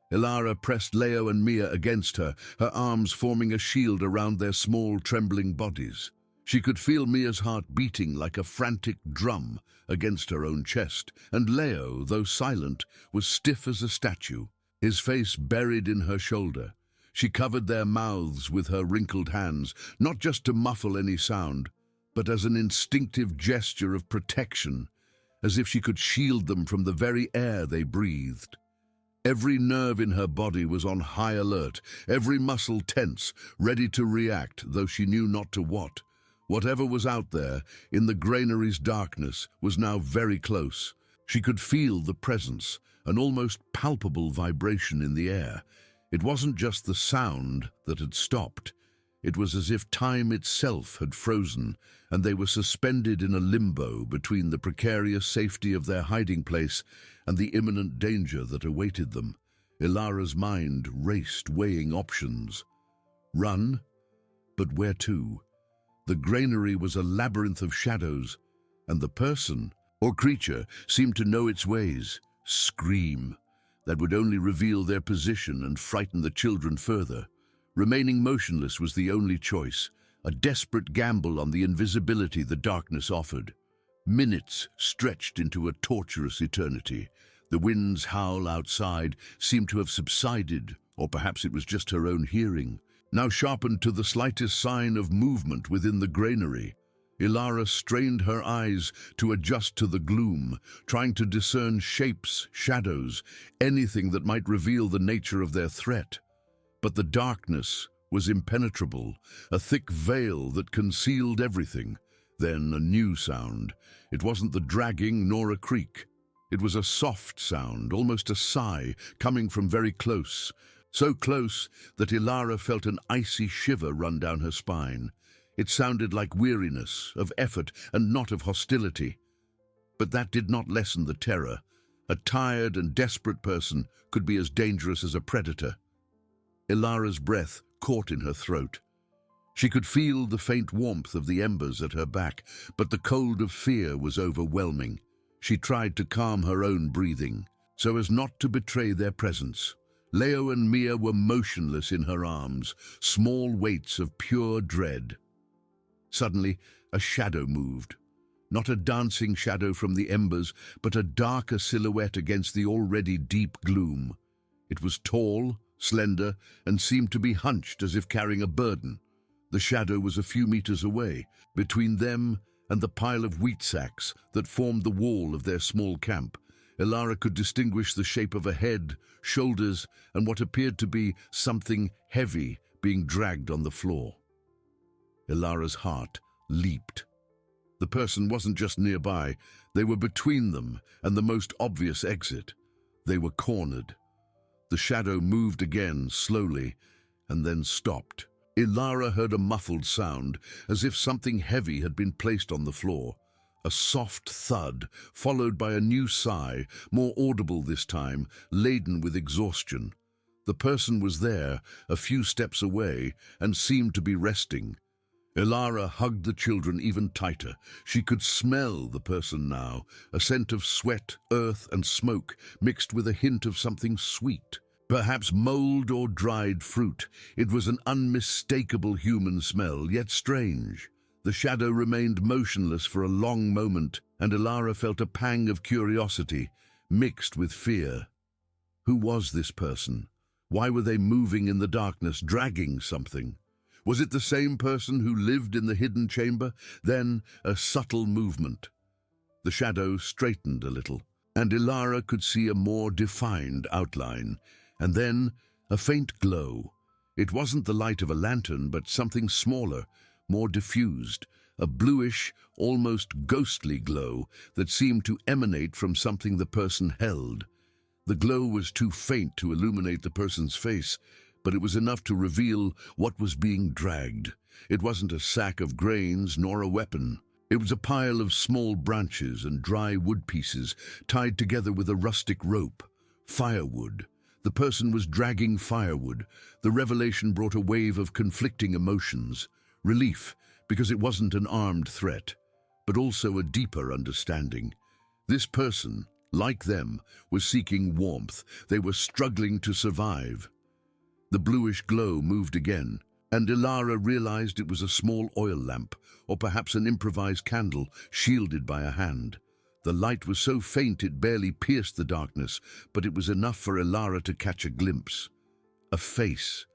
Ilara pressed Leo and Mia against her, her arms forming a shield around their small, trembling bodies. She could feel Mia's heart beating like a frantic drum against her own chest, and Leo, though silent, was stiff as a statue, his face buried in her shoulder. She covered their mouths with her wrinkled hands, not just to muffle any sound, but as an instinctive gesture of protection, as if she could shield them from the very air they breathed. Every nerve in her body was on high alert, every muscle tense, ready to react, though she knew not to what. Whatever was out there, in the granary's darkness, was now very close. She could feel the presence, an almost palpable vibration in the air. It wasn't just the sound that had stopped. It was as if time itself had frozen, and they were suspended in a limbo between the precarious safety of their hiding place and the imminent danger that awaited them. Ilara's mind raced, weighing options. Run? But where to? The granary was a labyrinth of shadows, and the person, or creature, seemed to know its ways. Scream. That would only reveal their position and frighten the children further. Remaining motionless was the only choice, a desperate gamble on the invisibility the darkness offered. Minutes stretched into a torturous eternity. The wind's howl outside seemed to have subsided, or perhaps it was just her own hearing, now sharpened to the slightest sign of movement within the granary. Ilara strained her eyes to adjust to the gloom, trying to discern shapes, shadows, anything that might reveal the nature of their threat. But the darkness was impenetrable, a thick veil that concealed everything. Then a new sound. It wasn't the dragging nor a creak. It was a soft sound, almost a sigh, coming from very close. So close that Ilara felt an icy shiver run down her spine. It sounded like weariness, of effort, and not of hostility. But that did not lessen the terror. A tired and desperate person could be as dangerous as a predator. Ilara's breath caught in her throat. She could feel the faint warmth of the embers at her back, but the cold of fear was overwhelming. She tried to calm her own breathing, so as not to betray their presence. Leo and Mia were motionless in her arms, small weights of pure dread. Suddenly, a shadow moved. Not a dancing shadow from the embers, but a darker silhouette against the already deep gloom. It was tall, slender, and seemed to be hunched as if carrying a burden. The shadow was a few meters away, between them and the pile of wheat sacks that formed the wall of their small camp. Ilara could distinguish the shape of a head, shoulders, and what appeared to be something heavy being dragged on the floor. Ilara's heart leaped. The person wasn't just nearby, they were between them and the most obvious exit. They were cornered. The shadow moved again, slowly, and then stopped. Ilara heard a muffled sound, as if something heavy had been placed on the floor. A soft thud, followed by a new sigh, more audible this time, laden with exhaustion. The person was there, a few steps away, and seemed to be resting. Ilara hugged the children even tighter. She could smell the person now, a scent of sweat, earth, and smoke, mixed with a hint of something sweet. Perhaps mold or dried fruit. It was an unmistakable human smell, yet strange. The shadow remained motionless for a long moment, and Ilara felt a pang of curiosity, mixed with fear. Who was this person? Why were they moving in the darkness, dragging something? Was it the same person who lived in the hidden chamber? Then a subtle movement. The shadow straightened a little, and Ilara could see a more defined outline, and then a faint glow. It wasn't the light of a lantern, but something smaller, more diffused, a bluish, almost ghostly glow that seemed to emanate from something the person held. The glow was too faint to illuminate the person's face, but it was enough to reveal what was being dragged. It wasn't a sack of grains nor a weapon. It was a pile of small branches and dry wood pieces tied together with a rustic rope. Firewood. The person was dragging firewood. The revelation brought a wave of conflicting emotions. Relief, because it wasn't an armed threat, but also a deeper understanding. This person, like them, was seeking warmth. They were struggling to survive. The bluish glow moved again, and Ilara realized it was a small oil lamp, or perhaps an improvised candle shielded by a hand. The light was so faint it barely pierced the darkness, but it was enough for Ilara to catch a glimpse. A face,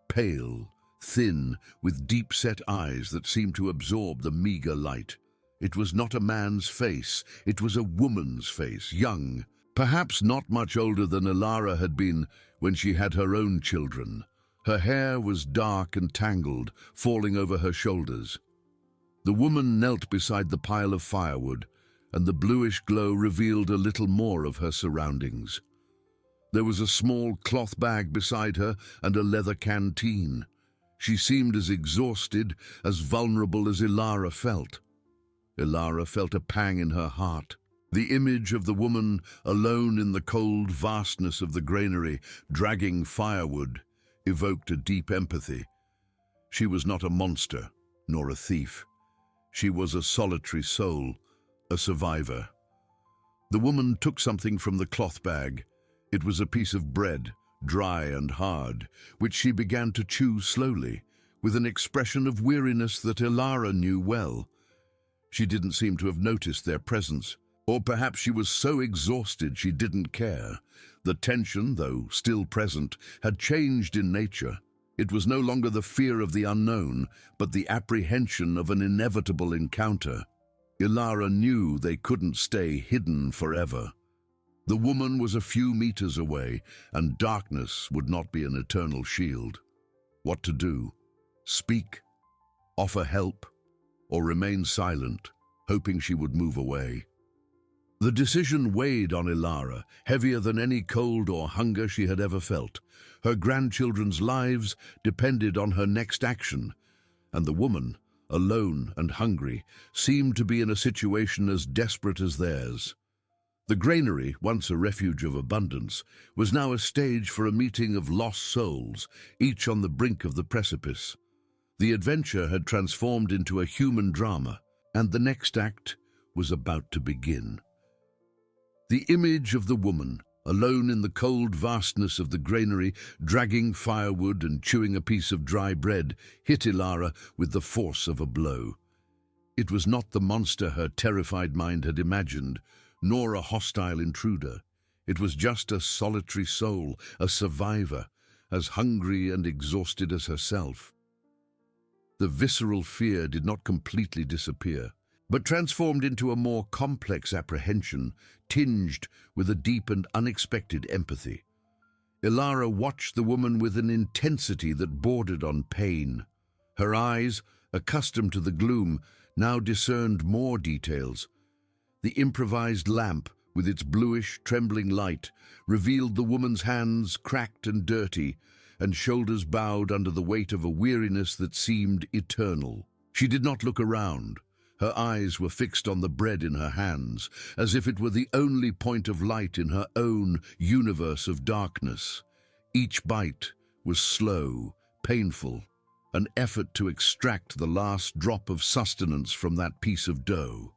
pale, thin, with deep-set eyes that seemed to absorb the meager light. It was not a man's face, it was a woman's face, young, perhaps not much older than Ilara had been when she had her own children. Her hair was dark and tangled, falling over her shoulders. The woman knelt beside the pile of firewood, and the bluish glow revealed a little more of her surroundings. There was a small cloth bag beside her and a leather canteen. She seemed as exhausted, as vulnerable as Ilara felt. Ilara felt a pang in her heart. The image of the woman alone in the cold vastness of the granary, dragging firewood, evoked a deep empathy. She was not a monster, nor a thief. She was a solitary soul, a survivor. The woman took something from the cloth bag. It was a piece of bread, dry and hard, which she began to chew slowly, with an expression of weariness that Ilara knew well. She didn't seem to have noticed their presence, or perhaps she was so exhausted she didn't care. The tension, though still present, had changed in nature. It was no longer the fear of the unknown, but the apprehension of an inevitable encounter. Ilara knew they couldn't stay hidden forever. The woman was a few meters away, and darkness would not be an eternal shield. What to do? Speak? Offer help? Or remain silent, hoping she would move away? The decision weighed on Ilara, heavier than any cold or hunger she had ever felt. Her grandchildren's lives depended on her next action, and the woman, alone and hungry, seemed to be in a situation as desperate as theirs. The granary, once a refuge of abundance, was now a stage for a meeting of lost souls, each on the brink of the precipice. The adventure had transformed into a human drama, and the next act was about to begin. The image of the woman, alone in the cold vastness of the granary, dragging firewood and chewing a piece of dry bread, hit Ilara with the force of a blow. It was not the monster her terrified mind had imagined, nor a hostile intruder. It was just a solitary soul, a survivor, as hungry and exhausted as herself. The visceral fear did not completely disappear, but transformed into a more complex apprehension, tinged with a deep and unexpected empathy. Ilara watched the woman with an intensity that bordered on pain. Her eyes, accustomed to the gloom, now discerned more details. The improvised lamp, with its bluish, trembling light, revealed the woman's hands cracked and dirty, and shoulders bowed under the weight of a weariness that seemed eternal. She did not look around. Her eyes were fixed on the bread in her hands, as if it were the only point of light in her own universe of darkness. Each bite was slow, painful, an effort to extract the last drop of sustenance from that piece of dough.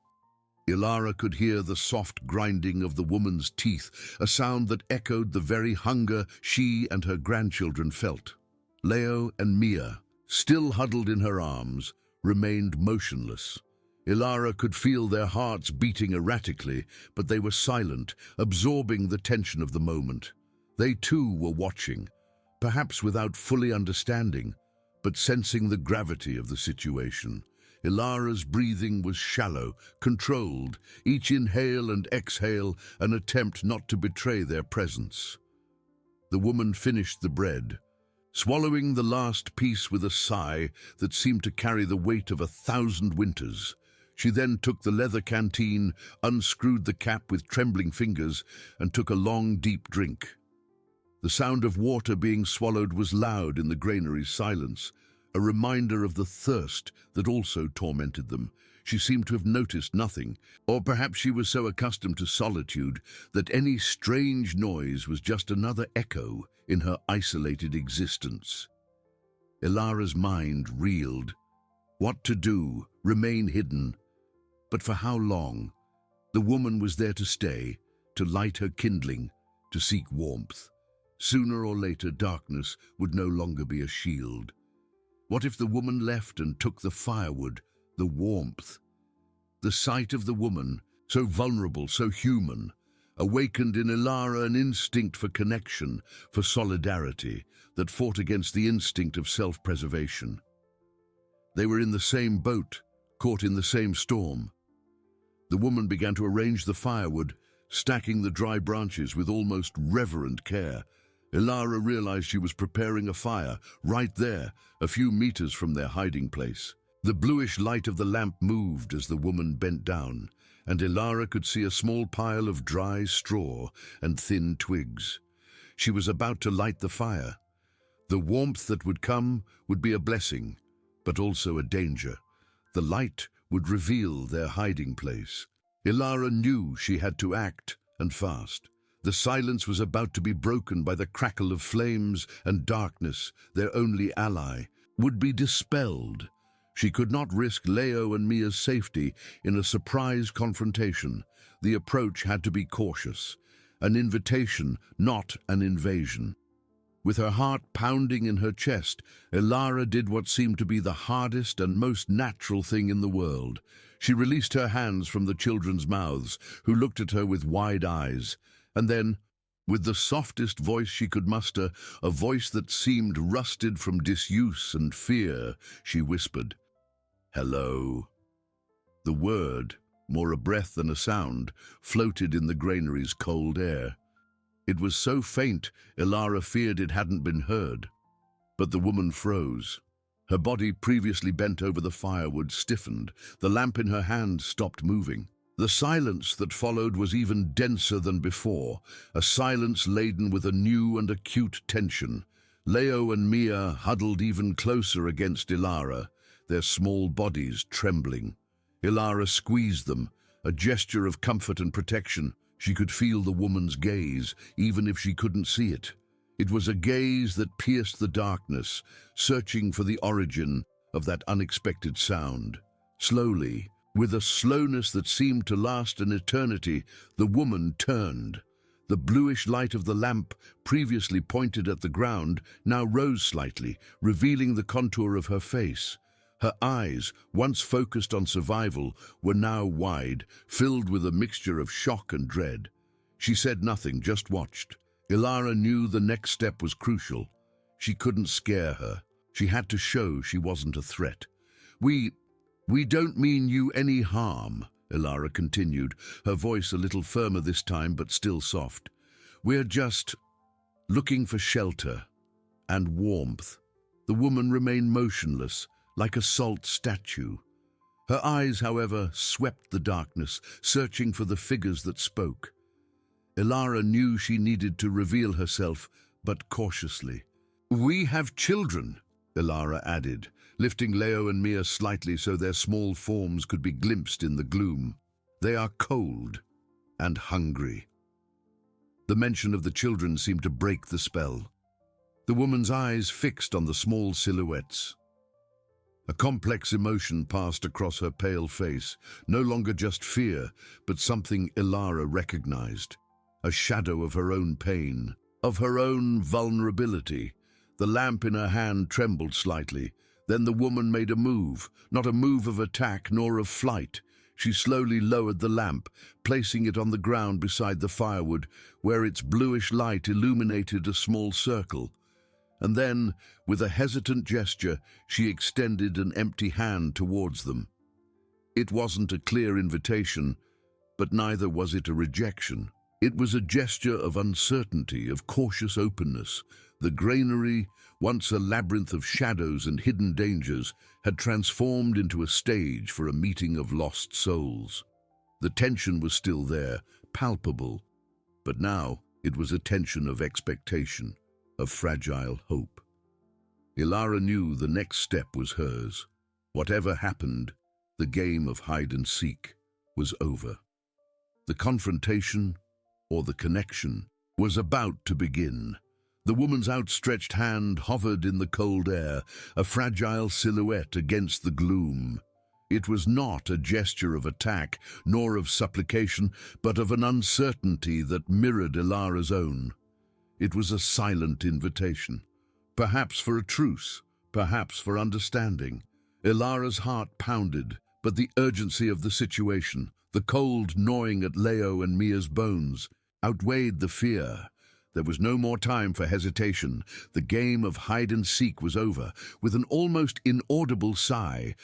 Ilara could hear the soft grinding of the woman's teeth, a sound that echoed the very hunger she and her grandchildren felt. Leo and Mia, still huddled in her arms, remained motionless. Ilara could feel their hearts beating erratically, but they were silent, absorbing the tension of the moment. They too were watching, perhaps without fully understanding, but sensing the gravity of the situation. Ilara's breathing was shallow, controlled, each inhale and exhale an attempt not to betray their presence. The woman finished the bread, swallowing the last piece with a sigh that seemed to carry the weight of 1,000 winters. She then took the leather canteen, unscrewed the cap with trembling fingers, and took a long, deep drink. The sound of water being swallowed was loud in the granary's silence, a reminder of the thirst that also tormented them. She seemed to have noticed nothing, or perhaps she was so accustomed to solitude that any strange noise was just another echo in her isolated existence. Ilara's mind reeled. What to do? Remain hidden? But for how long? The woman was there to stay, to light her kindling, to seek warmth. Sooner or later, darkness would no longer be a shield. What if the woman left and took the firewood, the warmth? The sight of the woman, so vulnerable, so human, awakened in Ilara an instinct for connection, for solidarity, that fought against the instinct of self-preservation. They were in the same boat, caught in the same storm. The woman began to arrange the firewood, stacking the dry branches with almost reverent care. Ilara realized she was preparing a fire, right there, a few meters from their hiding place. The bluish light of the lamp moved as the woman bent down, and Ilara could see a small pile of dry straw and thin twigs. She was about to light the fire. The warmth that would come would be a blessing, but also a danger. The light would reveal their hiding place. Ilara knew she had to act, and fast. The silence was about to be broken by the crackle of flames, and darkness, their only ally, would be dispelled. She could not risk Leo and Mia's safety in a surprise confrontation. The approach had to be cautious. An invitation, not an invasion. With her heart pounding in her chest, Ilara did what seemed to be the hardest and most natural thing in the world. She released her hands from the children's mouths, who looked at her with wide eyes. And then, with the softest voice she could muster, a voice that seemed rusted from disuse and fear, she whispered, "Hello." The word, more a breath than a sound, floated in the granary's cold air. It was so faint, Ilara feared it hadn't been heard. But the woman froze. Her body, previously bent over the firewood, stiffened. The lamp in her hand stopped moving. The silence that followed was even denser than before, a silence laden with a new and acute tension. Leo and Mia huddled even closer against Ilara, their small bodies trembling. Ilara squeezed them, a gesture of comfort and protection. She could feel the woman's gaze, even if she couldn't see it. It was a gaze that pierced the darkness, searching for the origin of that unexpected sound. Slowly, with a slowness that seemed to last an eternity, the woman turned. The bluish light of the lamp, previously pointed at the ground, now rose slightly, revealing the contour of her face. Her eyes, once focused on survival, were now wide, filled with a mixture of shock and dread. She said nothing, just watched. Ilara knew the next step was crucial. She couldn't scare her. She had to show she wasn't a threat. We don't mean you any harm," Ilara continued, her voice a little firmer this time, but still soft. "We're just looking for shelter and warmth." The woman remained motionless, like a salt statue. Her eyes, however, swept the darkness, searching for the figures that spoke. Ilara knew she needed to reveal herself, but cautiously. "We have children," Ilara added, lifting Leo and Mia slightly so their small forms could be glimpsed in the gloom. "They are cold and hungry." The mention of the children seemed to break the spell. The woman's eyes fixed on the small silhouettes. A complex emotion passed across her pale face, no longer just fear, but something Ilara recognized. A shadow of her own pain, of her own vulnerability. The lamp in her hand trembled slightly. Then the woman made a move, not a move of attack nor of flight. She slowly lowered the lamp, placing it on the ground beside the firewood, where its bluish light illuminated a small circle. And then, with a hesitant gesture, she extended an empty hand towards them. It wasn't a clear invitation, but neither was it a rejection. It was a gesture of uncertainty, of cautious openness. The granary, once a labyrinth of shadows and hidden dangers, had transformed into a stage for a meeting of lost souls. The tension was still there, palpable, but now it was a tension of expectation, of fragile hope. Ilara knew the next step was hers. Whatever happened, the game of hide-and-seek was over. The confrontation, or the connection, was about to begin. The woman's outstretched hand hovered in the cold air, a fragile silhouette against the gloom. It was not a gesture of attack, nor of supplication, but of an uncertainty that mirrored Ilara's own. It was a silent invitation, perhaps for a truce, perhaps for understanding. Ilara's heart pounded, but the urgency of the situation, the cold gnawing at Leo and Mia's bones, outweighed the fear. There was no more time for hesitation. The game of hide-and-seek was over. With an almost inaudible sigh,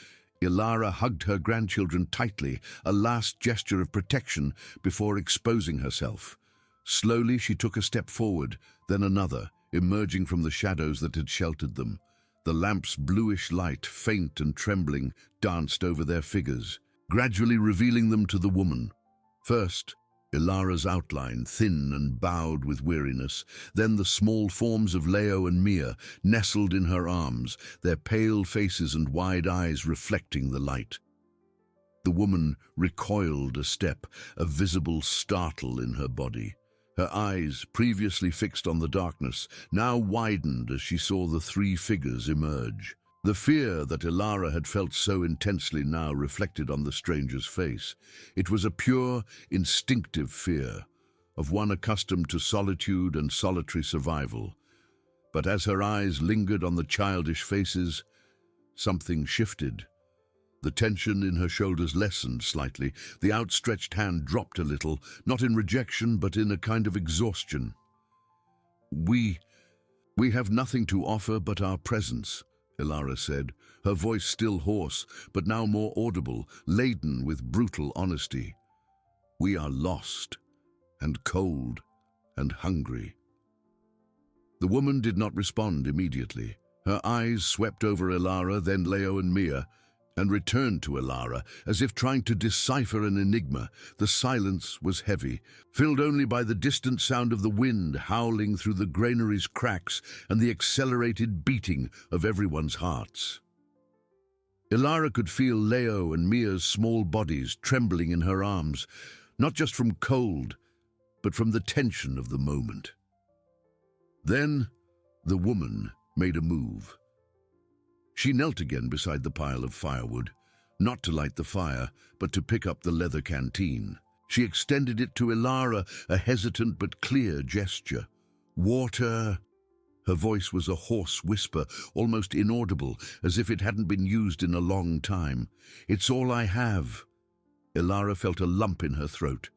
Ilara hugged her grandchildren tightly, a last gesture of protection before exposing herself. Slowly she took a step forward, then another, emerging from the shadows that had sheltered them. The lamp's bluish light, faint and trembling, danced over their figures, gradually revealing them to the woman. First, Ilara's outline, thin and bowed with weariness, then the small forms of Leo and Mia, nestled in her arms, their pale faces and wide eyes reflecting the light. The woman recoiled a step, a visible startle in her body. Her eyes, previously fixed on the darkness, now widened as she saw the three figures emerge. The fear that Ilara had felt so intensely now reflected on the stranger's face. It was a pure, instinctive fear, of one accustomed to solitude and solitary survival. But as her eyes lingered on the childish faces, something shifted. The tension in her shoulders lessened slightly. The outstretched hand dropped a little, not in rejection, but in a kind of exhaustion. We have nothing to offer but our presence," Ilara said, her voice still hoarse, but now more audible, laden with brutal honesty. "We are lost, and cold, and hungry." The woman did not respond immediately. Her eyes swept over Ilara, then Leo and Mia, and returned to Ilara, as if trying to decipher an enigma. The silence was heavy, filled only by the distant sound of the wind howling through the granary's cracks and the accelerated beating of everyone's hearts. Ilara could feel Leo and Mia's small bodies trembling in her arms, not just from cold, but from the tension of the moment. Then the woman made a move. She knelt again beside the pile of firewood, not to light the fire, but to pick up the leather canteen. She extended it to Ilara, a hesitant but clear gesture. "Water." Her voice was a hoarse whisper, almost inaudible, as if it hadn't been used in a long time. "It's all I have." Ilara felt a lump in her throat.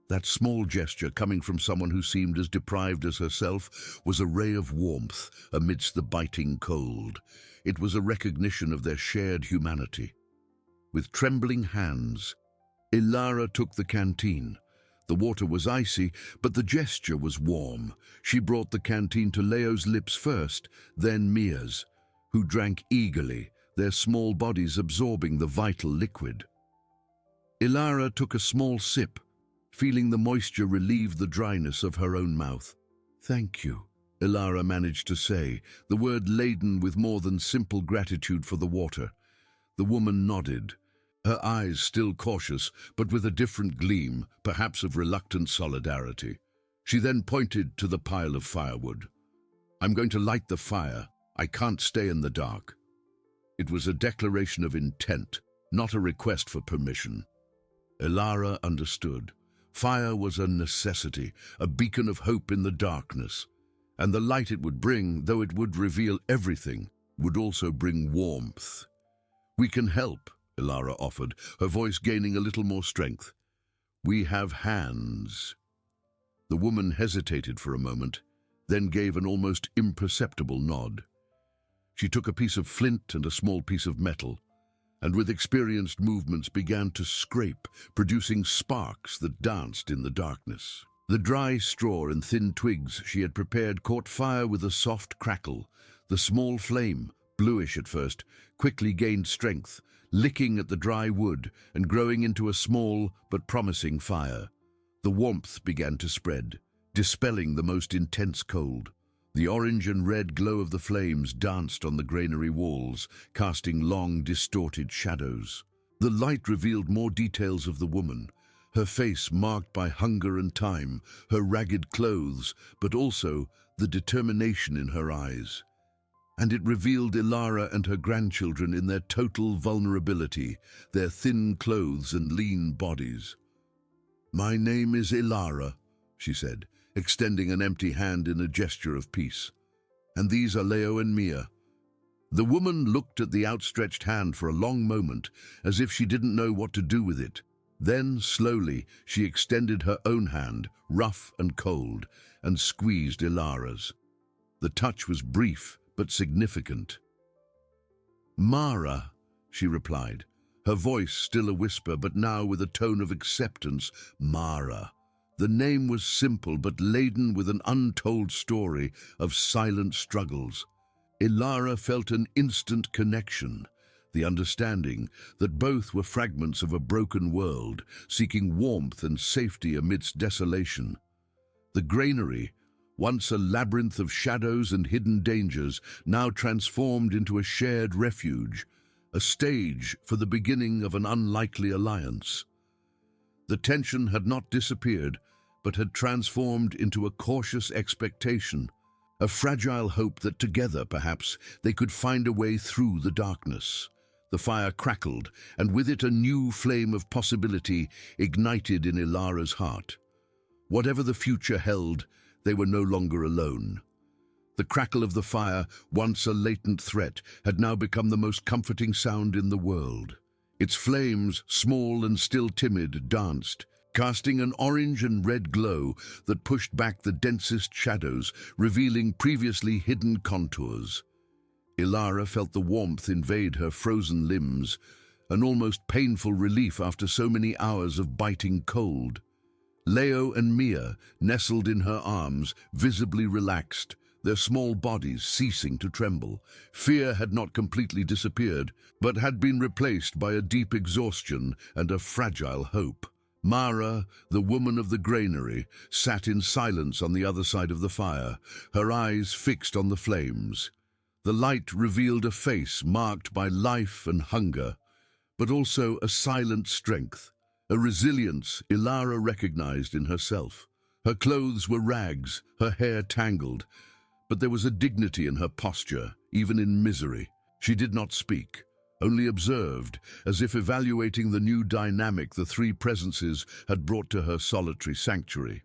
That small gesture, coming from someone who seemed as deprived as herself, was a ray of warmth amidst the biting cold. It was a recognition of their shared humanity. With trembling hands, Ilara took the canteen. The water was icy, but the gesture was warm. She brought the canteen to Leo's lips first, then Mia's, who drank eagerly, their small bodies absorbing the vital liquid. Ilara took a small sip, feeling the moisture relieve the dryness of her own mouth. "Thank you," Ilara managed to say, the word laden with more than simple gratitude for the water. The woman nodded, her eyes still cautious, but with a different gleam, perhaps of reluctant solidarity. She then pointed to the pile of firewood. "I'm going to light the fire. I can't stay in the dark." It was a declaration of intent, not a request for permission. Ilara understood. Fire was a necessity, a beacon of hope in the darkness. And the light it would bring, though it would reveal everything, would also bring warmth. "We can help," Ilara offered, her voice gaining a little more strength. "We have hands." The woman hesitated for a moment, then gave an almost imperceptible nod. She took a piece of flint and a small piece of metal, and with experienced movements began to scrape, producing sparks that danced in the darkness. The dry straw and thin twigs she had prepared caught fire with a soft crackle. The small flame, bluish at first, quickly gained strength, licking at the dry wood and growing into a small but promising fire. The warmth began to spread, dispelling the most intense cold. The orange and red glow of the flames danced on the granary walls, casting long, distorted shadows. The light revealed more details of the woman, her face marked by hunger and time, her ragged clothes, but also the determination in her eyes. And it revealed Ilara and her grandchildren in their total vulnerability, their thin clothes and lean bodies. "My name is Ilara," she said, extending an empty hand in a gesture of peace. "And these are Leo and Mia." The woman looked at the outstretched hand for a long moment, as if she didn't know what to do with it. Then, slowly, she extended her own hand, rough and cold, and squeezed Ilara's. The touch was brief but significant. "Mara," she replied, her voice still a whisper, but now with a tone of acceptance. Mara. The name was simple but laden with an untold story of silent struggles. Ilara felt an instant connection, the understanding that both were fragments of a broken world, seeking warmth and safety amidst desolation. The granary, once a labyrinth of shadows and hidden dangers, now transformed into a shared refuge, a stage for the beginning of an unlikely alliance. The tension had not disappeared, but had transformed into a cautious expectation, a fragile hope that together, perhaps, they could find a way through the darkness. The fire crackled, and with it a new flame of possibility ignited in Ilara's heart. Whatever the future held, they were no longer alone. The crackle of the fire, once a latent threat, had now become the most comforting sound in the world. Its flames, small and still timid, danced, casting an orange and red glow that pushed back the densest shadows, revealing previously hidden contours. Ilara felt the warmth invade her frozen limbs, an almost painful relief after so many hours of biting cold. Leo and Mia, nestled in her arms, visibly relaxed, their small bodies ceasing to tremble. Fear had not completely disappeared, but had been replaced by a deep exhaustion and a fragile hope. Mara, the woman of the granary, sat in silence on the other side of the fire, her eyes fixed on the flames. The light revealed a face marked by life and hunger, but also a silent strength, a resilience Ilara recognized in herself. Her clothes were rags, her hair tangled, but there was a dignity in her posture, even in misery. She did not speak, only observed, as if evaluating the new dynamic the three presences had brought to her solitary sanctuary.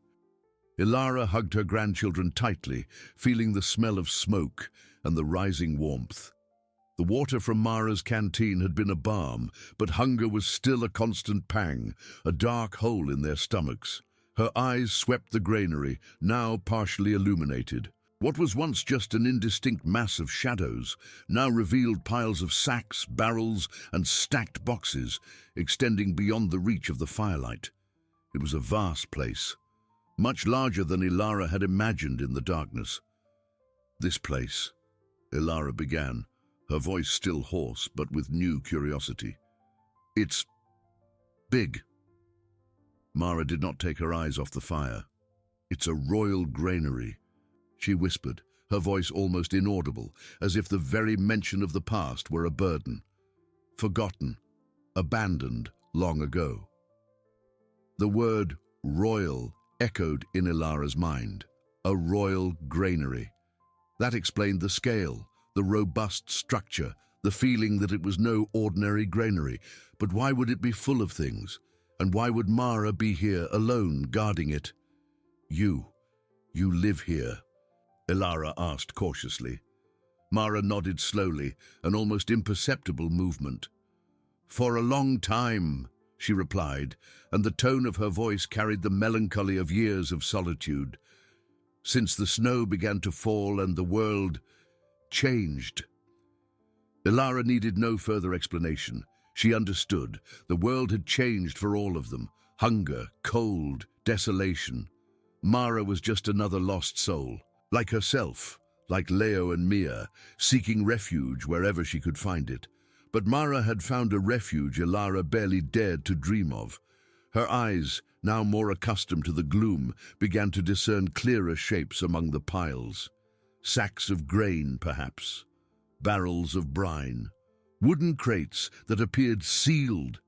Ilara hugged her grandchildren tightly, feeling the smell of smoke and the rising warmth. The water from Mara's canteen had been a balm, but hunger was still a constant pang, a dark hole in their stomachs. Her eyes swept the granary, now partially illuminated. What was once just an indistinct mass of shadows now revealed piles of sacks, barrels, and stacked boxes, extending beyond the reach of the firelight. It was a vast place, much larger than Ilara had imagined in the darkness. "This place," Ilara began, her voice still hoarse but with new curiosity. "It's big." Mara did not take her eyes off the fire. "It's a royal granary," she whispered, her voice almost inaudible, as if the very mention of the past were a burden. Forgotten, abandoned long ago. The word royal echoed in Ilara's mind. A royal granary. That explained the scale, the robust structure, the feeling that it was no ordinary granary. But why would it be full of things? And why would Mara be here alone, guarding it? You live here?" Ilara asked cautiously. Mara nodded slowly, an almost imperceptible movement. "For a long time," she replied, and the tone of her voice carried the melancholy of years of solitude. "Since the snow began to fall and the world changed." Ilara needed no further explanation. She understood. The world had changed for all of them. Hunger, cold, desolation. Mara was just another lost soul. Like herself, like Leo and Mia, seeking refuge wherever she could find it. But Mara had found a refuge Ilara barely dared to dream of. Her eyes, now more accustomed to the gloom, began to discern clearer shapes among the piles. Sacks of grain, perhaps. Barrels of brine. Wooden crates that appeared sealed.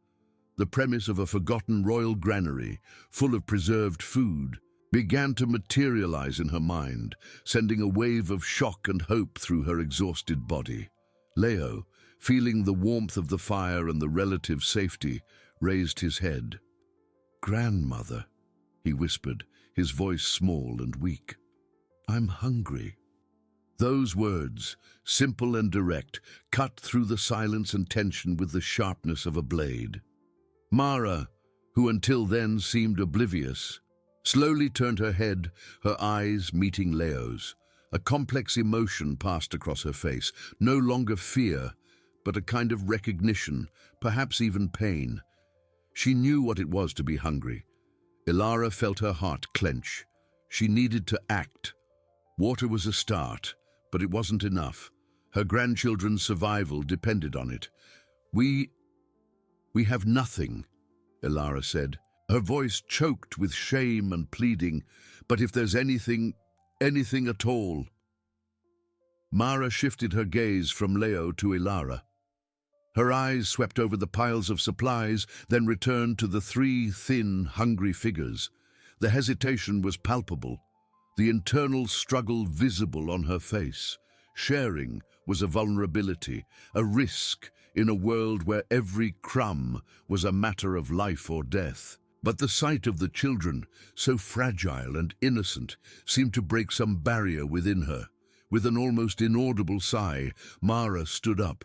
The premise of a forgotten royal granary, full of preserved food, began to materialize in her mind, sending a wave of shock and hope through her exhausted body. Leo, feeling the warmth of the fire and the relative safety, raised his head. "Grandmother," he whispered, his voice small and weak. "I'm hungry." Those words, simple and direct, cut through the silence and tension with the sharpness of a blade. Mara, who until then seemed oblivious, slowly turned her head, her eyes meeting Leo's. A complex emotion passed across her face, no longer fear, but a kind of recognition, perhaps even pain. She knew what it was to be hungry. Ilara felt her heart clench. She needed to act. Water was a start, but it wasn't enough. Her grandchildren's survival depended on it. We have nothing, Ilara said. Her voice choked with shame and pleading. But if there's anything at all. Mara shifted her gaze from Leo to Ilara. Her eyes swept over the piles of supplies, then returned to the three thin, hungry figures. The hesitation was palpable, the internal struggle visible on her face. Sharing was a vulnerability, a risk in a world where every crumb was a matter of life or death. But the sight of the children, so fragile and innocent, seemed to break some barrier within her. With an almost inaudible sigh, Mara stood up.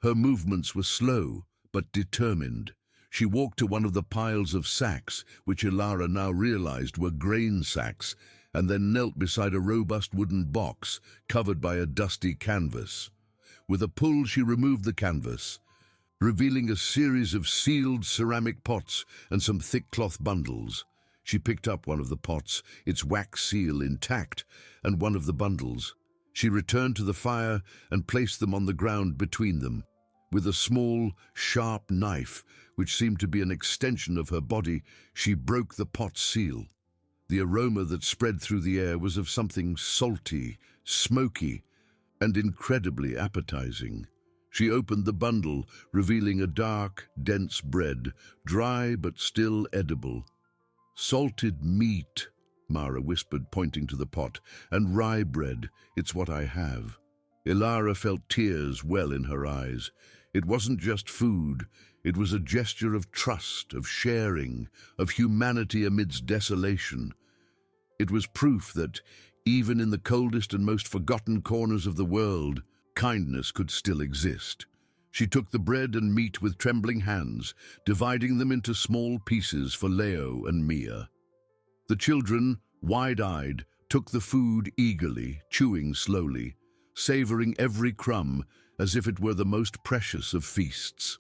Her movements were slow, but determined. She walked to one of the piles of sacks, which Ilara now realized were grain sacks, and then knelt beside a robust wooden box covered by a dusty canvas. With a pull, she removed the canvas, revealing a series of sealed ceramic pots and some thick cloth bundles. She picked up one of the pots, its wax seal intact, and one of the bundles. She returned to the fire and placed them on the ground between them. With a small, sharp knife, which seemed to be an extension of her body, she broke the pot's seal. The aroma that spread through the air was of something salty, smoky, and incredibly appetizing. She opened the bundle, revealing a dark, dense bread, dry but still edible. "Salted meat," Mara whispered, pointing to the pot, "and rye bread, it's what I have." Ilara felt tears well in her eyes. It wasn't just food, it was a gesture of trust, of sharing, of humanity amidst desolation. It was proof that, even in the coldest and most forgotten corners of the world, kindness could still exist. She took the bread and meat with trembling hands, dividing them into small pieces for Leo and Mia. The children, wide-eyed, took the food eagerly, chewing slowly, savoring every crumb as if it were the most precious of feasts.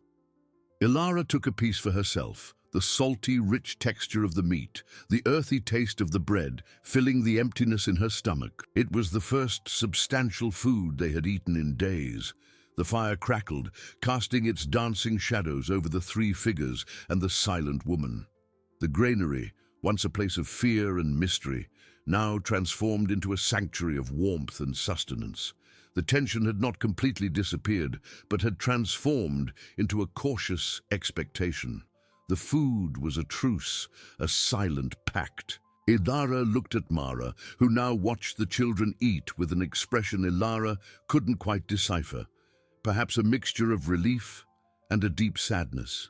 Ilara took a piece for herself, the salty, rich texture of the meat, the earthy taste of the bread, filling the emptiness in her stomach. It was the first substantial food they had eaten in days. The fire crackled, casting its dancing shadows over the three figures and the silent woman. The granary, once a place of fear and mystery, now transformed into a sanctuary of warmth and sustenance. The tension had not completely disappeared, but had transformed into a cautious expectation. The food was a truce, a silent pact. Ilara looked at Mara, who now watched the children eat with an expression Ilara couldn't quite decipher, perhaps a mixture of relief and a deep sadness.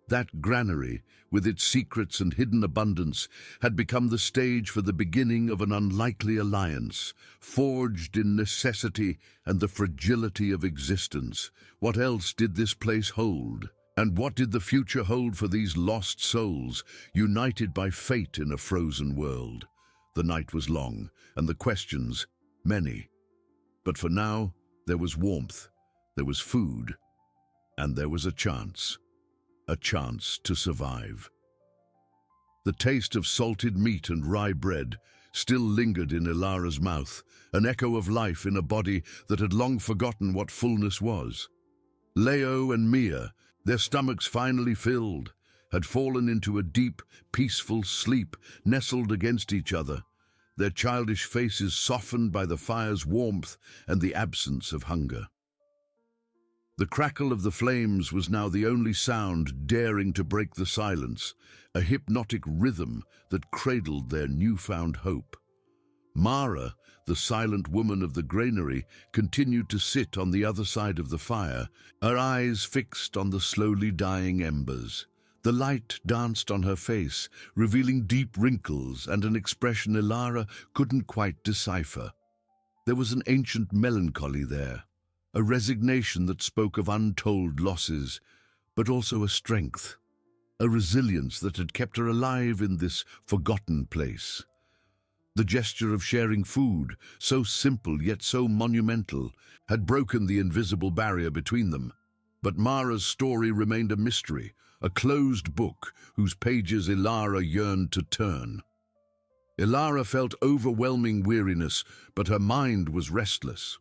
That granary, with its secrets and hidden abundance, had become the stage for the beginning of an unlikely alliance, forged in necessity and the fragility of existence. What else did this place hold? And what did the future hold for these lost souls, united by fate in a frozen world? The night was long, and the questions, many. But for now, there was warmth, there was food, and there was a chance to survive. The taste of salted meat and rye bread still lingered in Ilara's mouth, an echo of life in a body that had long forgotten what fullness was. Leo and Mia, their stomachs finally filled, had fallen into a deep, peaceful sleep, nestled against each other, their childish faces softened by the fire's warmth and the absence of hunger. The crackle of the flames was now the only sound daring to break the silence, a hypnotic rhythm that cradled their newfound hope. Mara, the silent woman of the granary, continued to sit on the other side of the fire, her eyes fixed on the slowly dying embers. The light danced on her face, revealing deep wrinkles and an expression Ilara couldn't quite decipher. There was an ancient melancholy there, a resignation that spoke of untold losses, but also a strength. a resilience that had kept her alive in this forgotten place. The gesture of sharing food, so simple yet so monumental, had broken the invisible barrier between them. But Mara's story remained a mystery, a closed book whose pages Ilara yearned to turn. Ilara felt overwhelming weariness, but her mind was restless.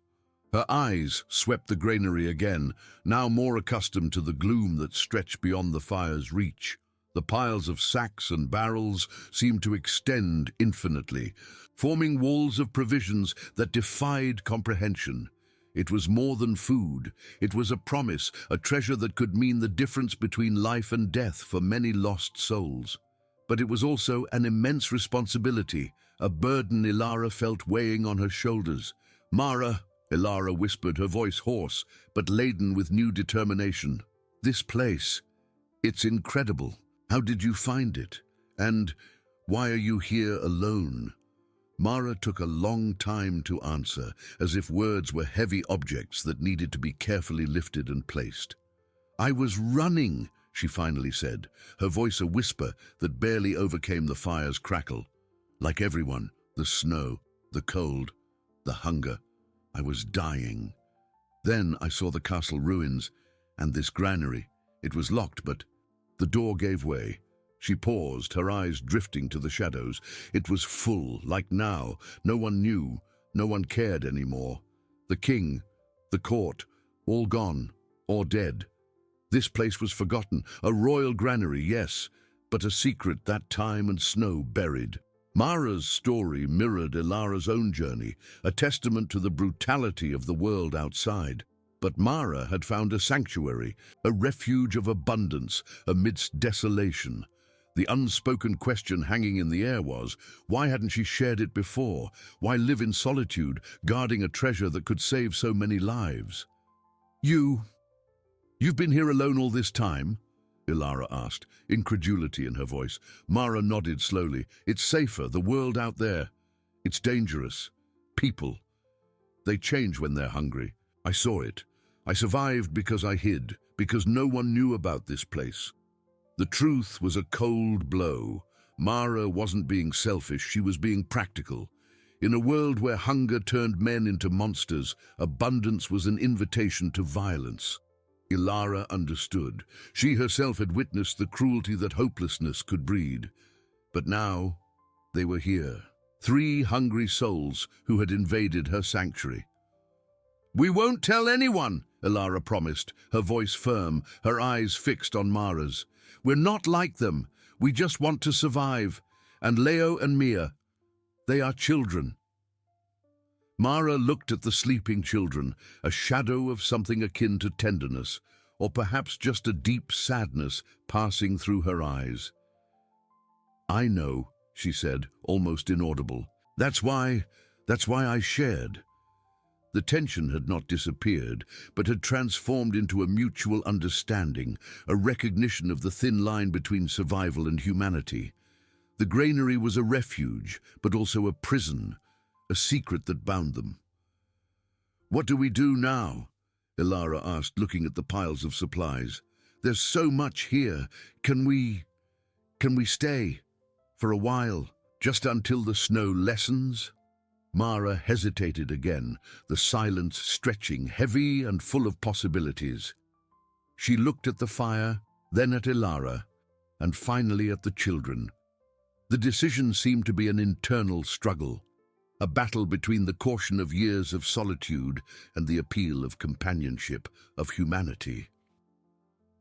Her eyes swept the granary again, now more accustomed to the gloom that stretched beyond the fire's reach. The piles of sacks and barrels seemed to extend infinitely, forming walls of provisions that defied comprehension. It was more than food. It was a promise, a treasure that could mean the difference between life and death for many lost souls. But it was also an immense responsibility, a burden Ilara felt weighing on her shoulders. "Mara," Ilara whispered, her voice hoarse, but laden with new determination. "This place, it's incredible. How did you find it? And why are you here alone?" Mara took a long time to answer, as if words were heavy objects that needed to be carefully lifted and placed. "I was running," she finally said, her voice a whisper that barely overcame the fire's crackle. "Like everyone, the snow, the cold, the hunger. I was dying. Then I saw the castle ruins and this granary. It was locked, but the door gave way." She paused, her eyes drifting to the shadows. It was full, like now. No one knew, no one cared anymore. The king, the court, all gone, or dead. This place was forgotten, a royal granary, yes, but a secret that time and snow buried. Mara's story mirrored Ilara's own journey, a testament to the brutality of the world outside. But Mara had found a sanctuary, a refuge of abundance amidst desolation. The unspoken question hanging in the air was, why hadn't she shared it before? Why live in solitude, guarding a treasure that could save so many lives? You've been here alone all this time?" Ilara asked, incredulity in her voice. Mara nodded slowly. "It's safer, the world out there. It's dangerous. People. They change when they're hungry. I saw it. I survived because I hid, because no one knew about this place." The truth was a cold blow. Mara wasn't being selfish, she was being practical. In a world where hunger turned men into monsters, abundance was an invitation to violence. Ilara understood. She herself had witnessed the cruelty that hopelessness could breed. But now, they were here. 3 hungry souls who had invaded her sanctuary. "We won't tell anyone," Ilara promised, her voice firm, her eyes fixed on Mara's. "We're not like them. We just want to survive. And Leo and Mia, they are children." Mara looked at the sleeping children, a shadow of something akin to tenderness, or perhaps just a deep sadness passing through her eyes. "I know," she said, almost inaudible. That's why I shared." The tension had not disappeared, but had transformed into a mutual understanding, a recognition of the thin line between survival and humanity. The granary was a refuge, but also a prison, a secret that bound them. "What do we do now?" Ilara asked, looking at the piles of supplies. "There's so much here. Can we stay? For a while, just until the snow lessens?" Mara hesitated again, the silence stretching, heavy and full of possibilities. She looked at the fire, then at Ilara, and finally at the children. The decision seemed to be an internal struggle, a battle between the caution of years of solitude and the appeal of companionship, of humanity.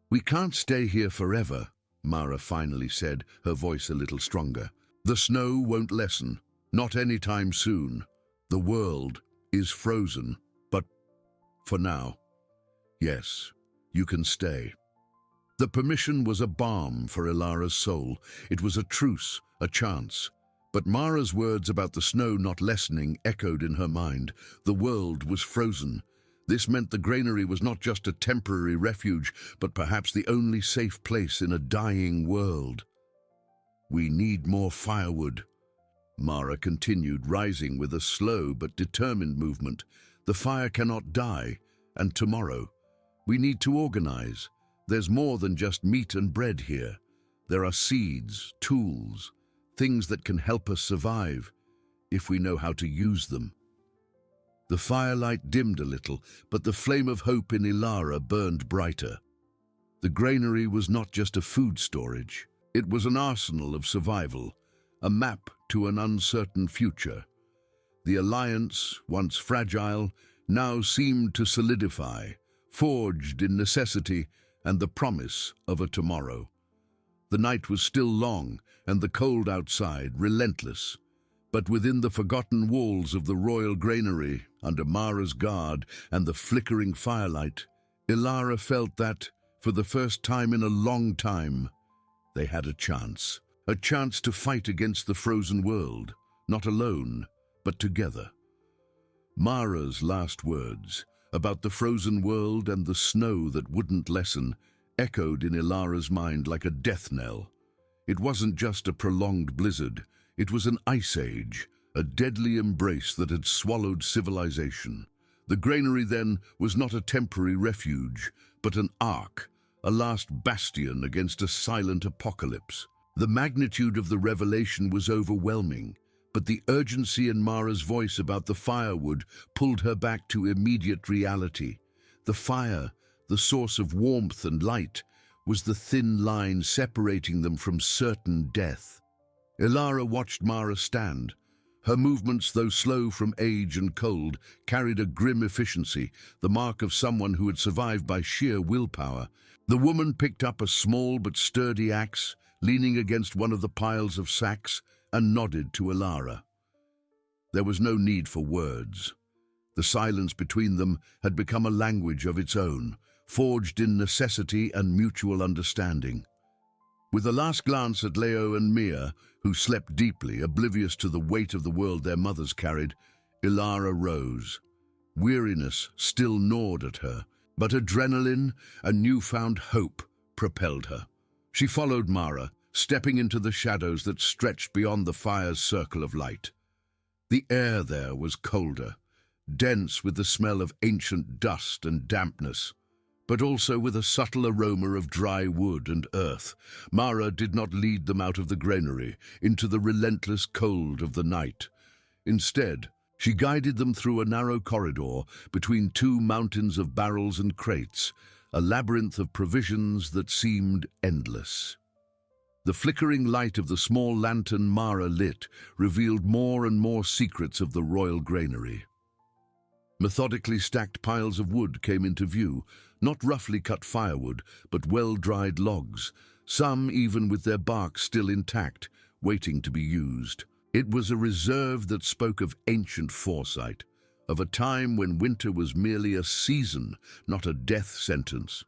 "We can't stay here forever," Mara finally said, her voice a little stronger. "The snow won't lessen. Not anytime soon. The world is frozen, but for now, yes, you can stay." The permission was a balm for Ilara's soul. It was a truce, a chance. But Mara's words about the snow not lessening echoed in her mind. The world was frozen. This meant the granary was not just a temporary refuge, but perhaps the only safe place in a dying world. "We need more firewood," Mara continued, rising with a slow but determined movement. "The fire cannot die, and tomorrow. We need to organize. There's more than just meat and bread here. There are seeds, tools, things that can help us survive if we know how to use them. The firelight dimmed a little, but the flame of hope in Ilara burned brighter. The granary was not just a food storage. It was an arsenal of survival, a map to an uncertain future. The alliance, once fragile, now seemed to solidify, forged in necessity and the promise of a tomorrow. The night was still long, and the cold outside relentless. But within the forgotten walls of the royal granary, under Mara's guard and the flickering firelight, Ilara felt that, for the first time in a long time, they had a chance to fight against the frozen world, not alone, but together. Mara's last words, about the frozen world and the snow that wouldn't lessen, echoed in Ilara's mind like a death knell. It wasn't just a prolonged blizzard, it was an ice age, a deadly embrace that had swallowed civilization. The granary, then, was not a temporary refuge, but an ark, a last bastion against a silent apocalypse. The magnitude of the revelation was overwhelming, but the urgency in Mara's voice about the firewood pulled her back to immediate reality. The fire, the source of warmth and light, was the thin line separating them from certain death. Ilara watched Mara stand. Her movements, though slow from age and cold, carried a grim efficiency, the mark of someone who had survived by sheer willpower. The woman picked up a small but sturdy axe, leaning against one of the piles of sacks, and nodded to Ilara. There was no need for words. The silence between them had become a language of its own, forged in necessity and mutual understanding. With a last glance at Leo and Mia, who slept deeply, oblivious to the weight of the world their mothers carried, Ilara rose. Weariness still gnawed at her, but adrenaline and newfound hope propelled her. She followed Mara, stepping into the shadows that stretched beyond the fire's circle of light. The air there was colder, dense with the smell of ancient dust and dampness, but also with a subtle aroma of dry wood and earth. Mara did not lead them out of the granary, into the relentless cold of the night. Instead, she guided them through a narrow corridor between two mountains of barrels and crates, a labyrinth of provisions that seemed endless. The flickering light of the small lantern Mara lit revealed more and more secrets of the royal granary. Methodically stacked piles of wood came into view, not roughly cut firewood, but well-dried logs, some even with their bark still intact, waiting to be used. It was a reserve that spoke of ancient foresight, of a time when winter was merely a season, not a death sentence.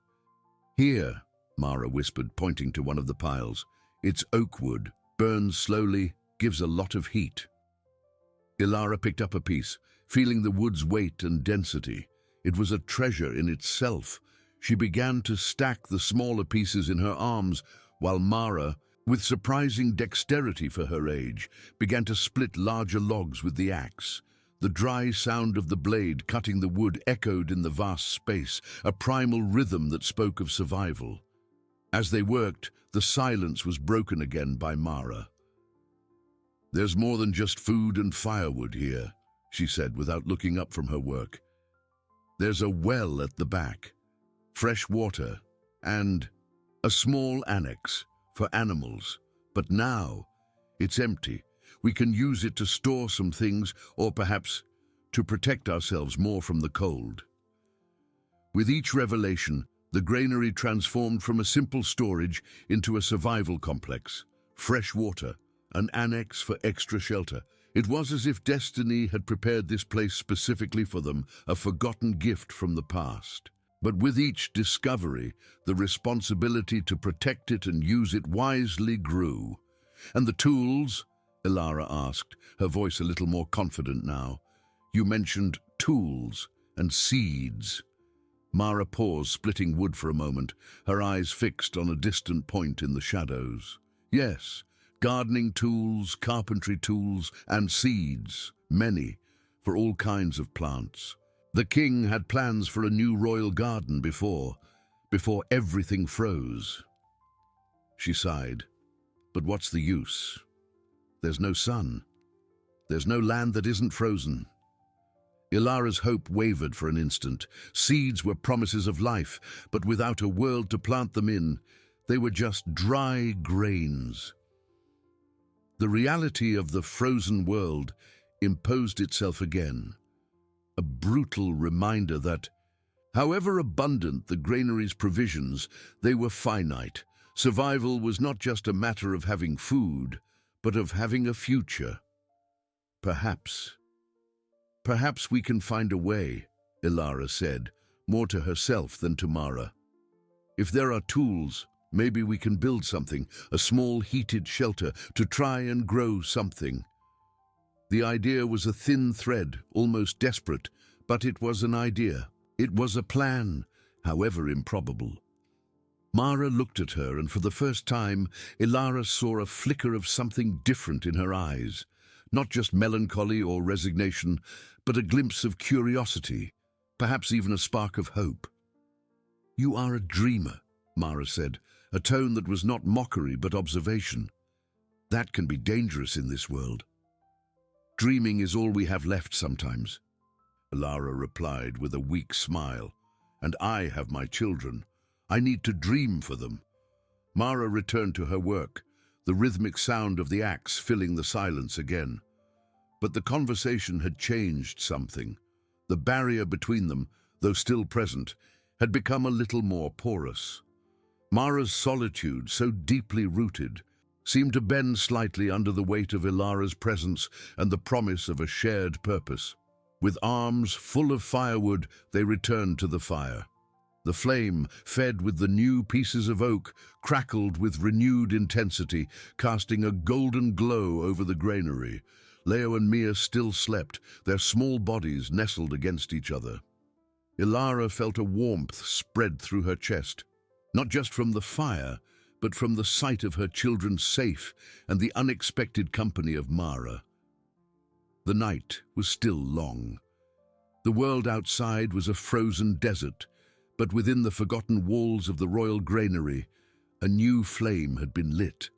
"Here," Mara whispered, pointing to one of the piles. "It's oak wood, burns slowly, gives a lot of heat." Ilara picked up a piece, feeling the wood's weight and density. It was a treasure in itself. She began to stack the smaller pieces in her arms, while Mara, with surprising dexterity for her age, began to split larger logs with the axe. The dry sound of the blade cutting the wood echoed in the vast space, a primal rhythm that spoke of survival. As they worked, the silence was broken again by Mara. "There's more than just food and firewood here," she said without looking up from her work. "There's a well at the back, fresh water, and a small annex for animals. But now it's empty. We can use it to store some things, or perhaps to protect ourselves more from the cold." With each revelation, the granary transformed from a simple storage into a survival complex. Fresh water, an annex for extra shelter. It was as if destiny had prepared this place specifically for them, a forgotten gift from the past. But with each discovery, the responsibility to protect it and use it wisely grew. "And the tools?" Ilara asked, her voice a little more confident now. "You mentioned tools and seeds." Mara paused, splitting wood for a moment, her eyes fixed on a distant point in the shadows. "Yes, gardening tools, carpentry tools, and seeds, many, for all kinds of plants. The king had plans for a new royal garden before everything froze." she sighed. But what's the use? There's no sun. There's no land that isn't frozen. Ilara's hope wavered for an instant. Seeds were promises of life, but without a world to plant them in, they were just dry grains. The reality of the frozen world imposed itself again, a brutal reminder that, however abundant the granary's provisions, they were finite. Survival was not just a matter of having food, but of having a future. Perhaps we can find a way, Ilara said, more to herself than to Mara. If there are tools, maybe we can build something, a small heated shelter, to try and grow something. The idea was a thin thread, almost desperate, but it was an idea. It was a plan, however improbable. Mara looked at her, and for the first time, Ilara saw a flicker of something different in her eyes. Not just melancholy or resignation, but a glimpse of curiosity, perhaps even a spark of hope. "You are a dreamer," Mara said, a tone that was not mockery but observation. "That can be dangerous in this world. Dreaming is all we have left sometimes." Ilara replied with a weak smile. "And I have my children. I need to dream for them." Mara returned to her work, the rhythmic sound of the axe filling the silence again. But the conversation had changed something. The barrier between them, though still present, had become a little more porous. Mara's solitude, so deeply rooted, seemed to bend slightly under the weight of Ilara's presence and the promise of a shared purpose. With arms full of firewood, they returned to the fire. The flame, fed with the new pieces of oak, crackled with renewed intensity, casting a golden glow over the granary. Leo and Mia still slept, their small bodies nestled against each other. Ilara felt a warmth spread through her chest, not just from the fire, but from the sight of her children safe and the unexpected company of Mara. The night was still long. The world outside was a frozen desert, but within the forgotten walls of the royal granary, a new flame had been lit.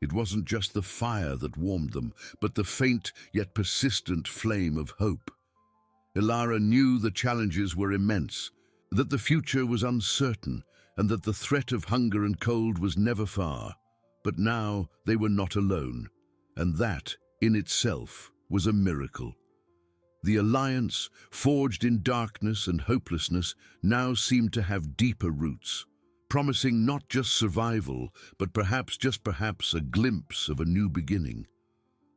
It wasn't just the fire that warmed them, but the faint yet persistent flame of hope. Ilara knew the challenges were immense, that the future was uncertain, and that the threat of hunger and cold was never far. But now they were not alone, and that, in itself, was a miracle. The alliance, forged in darkness and hopelessness, now seemed to have deeper roots, promising not just survival, but perhaps, just perhaps, a glimpse of a new beginning.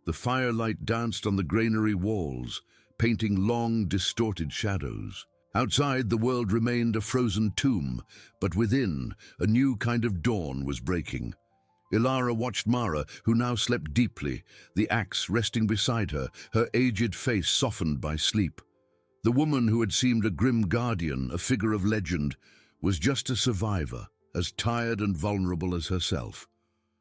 The firelight danced on the granary walls, painting long, distorted shadows. Outside, the world remained a frozen tomb, but within, a new kind of dawn was breaking. Ilara watched Mara, who now slept deeply, the axe resting beside her, her aged face softened by sleep. The woman who had seemed a grim guardian, a figure of legend, was just a survivor, as tired and vulnerable as herself.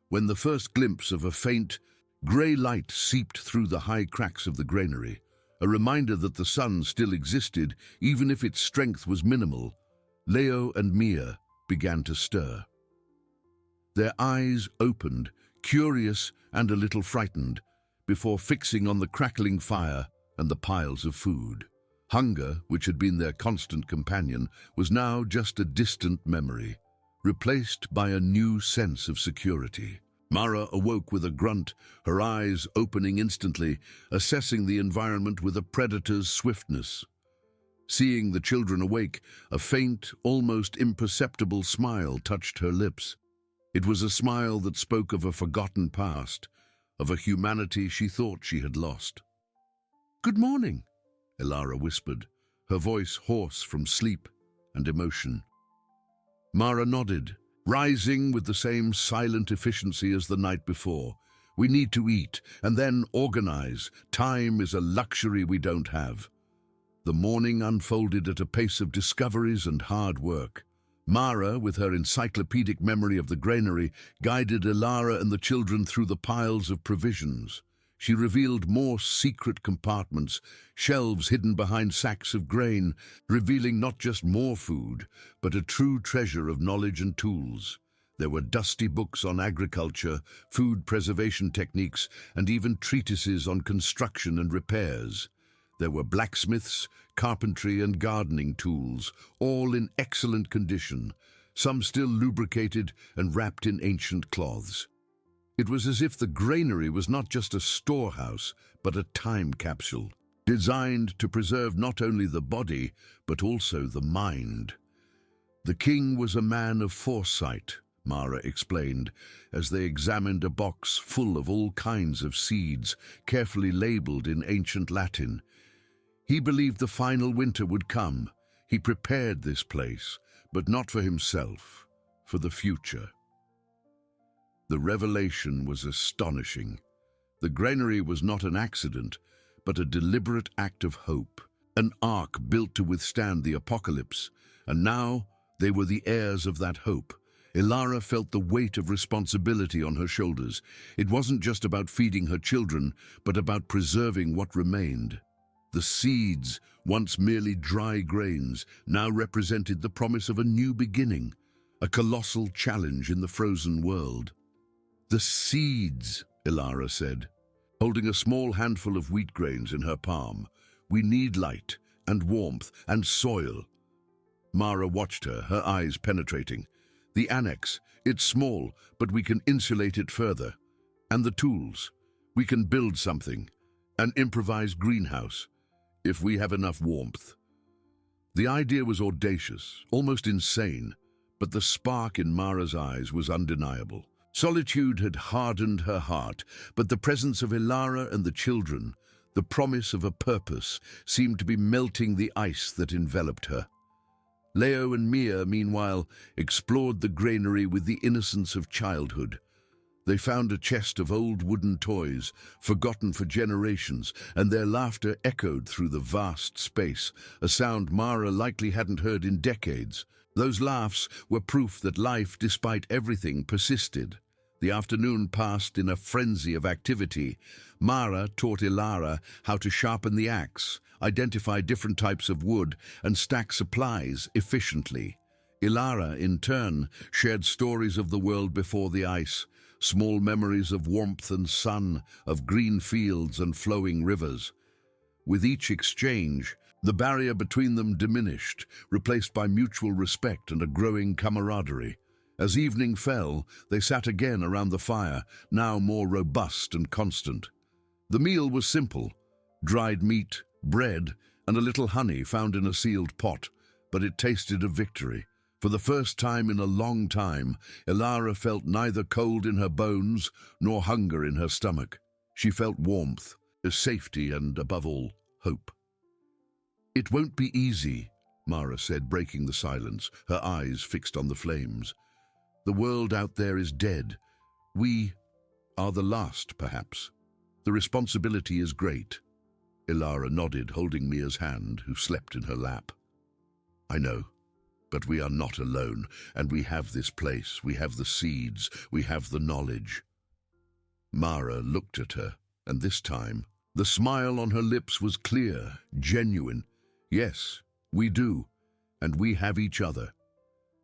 When the first glimpse of a faint, grey light seeped through the high cracks of the granary, a reminder that the sun still existed, even if its strength was minimal, Leo and Mia began to stir. Their eyes opened, curious and a little frightened, before fixing on the crackling fire and the piles of food. Hunger, which had been their constant companion, was now just a distant memory, replaced by a new sense of security. Mara awoke with a grunt, her eyes opening instantly, assessing the environment with a predator's swiftness. Seeing the children awake, a faint, almost imperceptible smile touched her lips. It was a smile that spoke of a forgotten past, of a humanity she thought she had lost. "Good morning," Ilara whispered, her voice hoarse from sleep and emotion. Mara nodded, rising with the same silent efficiency as the night before. "We need to eat, and then organize. Time is a luxury we don't have." The morning unfolded at a pace of discoveries and hard work. Mara, with her encyclopedic memory of the granary, guided Ilara and the children through the piles of provisions. She revealed more secret compartments, shelves hidden behind sacks of grain, revealing not just more food, but a true treasure of knowledge and tools. There were dusty books on agriculture, food preservation techniques, and even treatises on construction and repairs. There were blacksmiths, carpentry and gardening tools, all in excellent condition, some still lubricated and wrapped in ancient cloths. It was as if the granary was not just a storehouse, but a time capsule, designed to preserve not only the body, but also the mind. The king was a man of foresight, Mara explained, as they examined a box full of all kinds of seeds, carefully labeled in ancient Latin. He believed the final winter would come. He prepared this place, but not for himself, for the future. The revelation was astonishing. The granary was not an accident, but a deliberate act of hope, an ark built to withstand the apocalypse, and now they were the heirs of that hope. Ilara felt the weight of responsibility on her shoulders. It wasn't just about feeding her children, but about preserving what remained. The seeds, once merely dry grains, now represented the promise of a new beginning, a colossal challenge in the frozen world. "The seeds," Ilara said, holding a small handful of wheat grains in her palm. "We need light and warmth and soil." Mara watched her, her eyes penetrating. "The annex, it's small, but we can insulate it further. And the tools. We can build something, an improvised greenhouse, if we have enough warmth." The idea was audacious, almost insane, but the spark in Mara's eyes was undeniable. Solitude had hardened her heart, but the presence of Ilara and the children, the promise of a purpose, seemed to be melting the ice that enveloped her. Leo and Mia, meanwhile, explored the granary with the innocence of childhood. They found a chest of old wooden toys, forgotten for generations, and their laughter echoed through the vast space, a sound Mara likely hadn't heard in decades. Those laughs were proof that life, despite everything, persisted. The afternoon passed in a frenzy of activity. Mara taught Ilara how to sharpen the axe, identify different types of wood, and stack supplies efficiently. Ilara, in turn, shared stories of the world before the ice, small memories of warmth and sun, of green fields and flowing rivers. With each exchange, the barrier between them diminished, replaced by mutual respect and a growing camaraderie. As evening fell, they sat again around the fire, now more robust and constant. The meal was simple: dried meat, bread, and a little honey found in a sealed pot, but it tasted of victory. For the first time in a long time, Ilara felt neither cold in her bones nor hunger in her stomach. She felt warmth, safety, and, above all, hope. "It won't be easy," Mara said, breaking the silence, her eyes fixed on the flames. "The world out there is dead. We are the last, perhaps. The responsibility is great." Ilara nodded, holding Mia's hand, who slept in her lap. "I know, but we are not alone, and we have this place, we have the seeds, we have the knowledge." Mara looked at her, and this time, the smile on her lips was clear, genuine. "Yes, we do, and we have each other."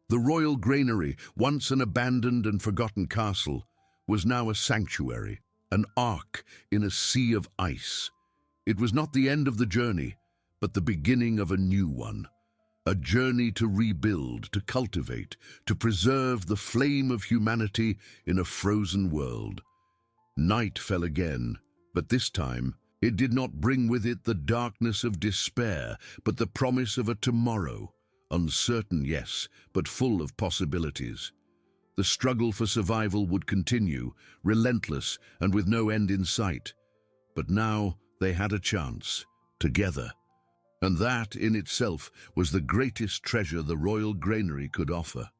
The royal granary, once an abandoned and forgotten castle, was now a sanctuary, an ark in a sea of ice. It was not the end of the journey, but the beginning of a new one. A journey to rebuild, to cultivate, to preserve the flame of humanity in a frozen world. Night fell again, but this time it did not bring with it the darkness of despair, but the promise of a tomorrow. Uncertain, yes, but full of possibilities. The struggle for survival would continue, relentless and with no end in sight. But now they had a chance, together. And that, in itself, was the greatest treasure the royal granary could offer.